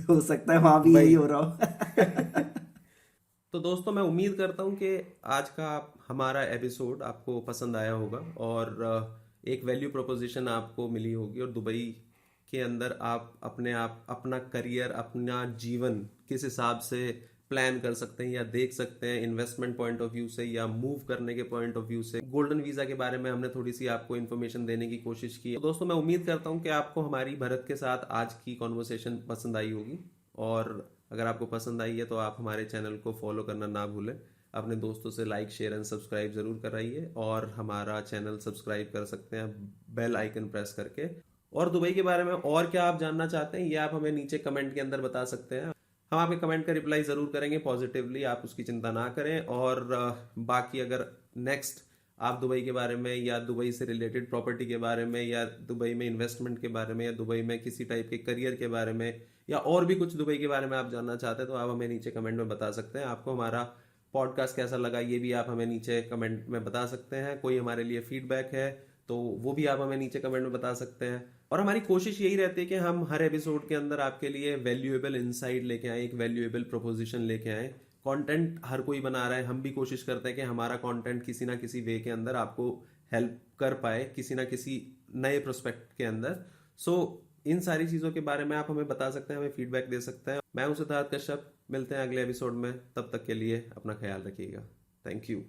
हो सकता है वहाँ भी यही हो रहा हो। तो दोस्तों मैं उम्मीद करता हूँ कि आज का हमारा एपिसोड आपको पसंद आया होगा और एक वैल्यू प्रोपोजिशन आपको मिली होगी, और दुबई के अंदर आप अपना करियर, अपना जीवन किस हिसाब से प्लान कर सकते हैं या देख सकते हैं, इन्वेस्टमेंट पॉइंट ऑफ व्यू से या मूव करने के पॉइंट ऑफ व्यू से। गोल्डन वीजा के बारे में हमने थोड़ी सी आपको इन्फॉर्मेशन देने की कोशिश की। तो दोस्तों मैं उम्मीद करता हूँ कि आपको हमारी भरत के साथ आज की कॉन्वर्सेशन पसंद आई होगी, और अगर आपको पसंद आई है तो आप हमारे चैनल को फॉलो करना ना भूलें। अपने दोस्तों से लाइक, शेयर एंड सब्सक्राइब जरूर कराइए, और हमारा चैनल सब्सक्राइब कर सकते हैं बेल आइकन प्रेस करके। और दुबई के बारे में और क्या आप जानना चाहते हैं ये आप हमें नीचे कमेंट के अंदर बता सकते हैं। हम आपके कमेंट का रिप्लाई जरूर करेंगे पॉजिटिवली, आप उसकी चिंता ना करें। और बाकी अगर नेक्स्ट आप दुबई के बारे में या दुबई से रिलेटेड प्रॉपर्टी के बारे में या दुबई में इन्वेस्टमेंट के बारे में या दुबई में किसी टाइप के करियर के बारे में या और भी कुछ दुबई के बारे में आप जानना चाहते हैं तो आप हमें नीचे कमेंट में बता सकते हैं। आपको हमारा पॉडकास्ट कैसा लगा ये भी आप हमें नीचे कमेंट में बता सकते हैं। कोई हमारे लिए फीडबैक है तो वो भी आप हमें नीचे कमेंट में बता सकते हैं। और हमारी कोशिश यही रहती है कि हम हर एपिसोड के अंदर आपके लिए वैल्यूएबल इनसाइट लेके आए, एक वैल्यूएबल प्रोपोजिशन लेके आए। कंटेंट हर कोई बना रहा है, हम भी कोशिश करते हैं कि हमारा कंटेंट किसी ना किसी वे के अंदर आपको हेल्प कर पाए, किसी ना किसी नए प्रोस्पेक्ट के अंदर। सो इन सारी चीज़ों के बारे में आप हमें बता सकते हैं, हमें फीडबैक दे सकते हैं। मैं हूं सिद्धार्थ कश्यप, मिलते हैं अगले एपिसोड में, तब तक के लिए अपना ख्याल रखिएगा। Thank you.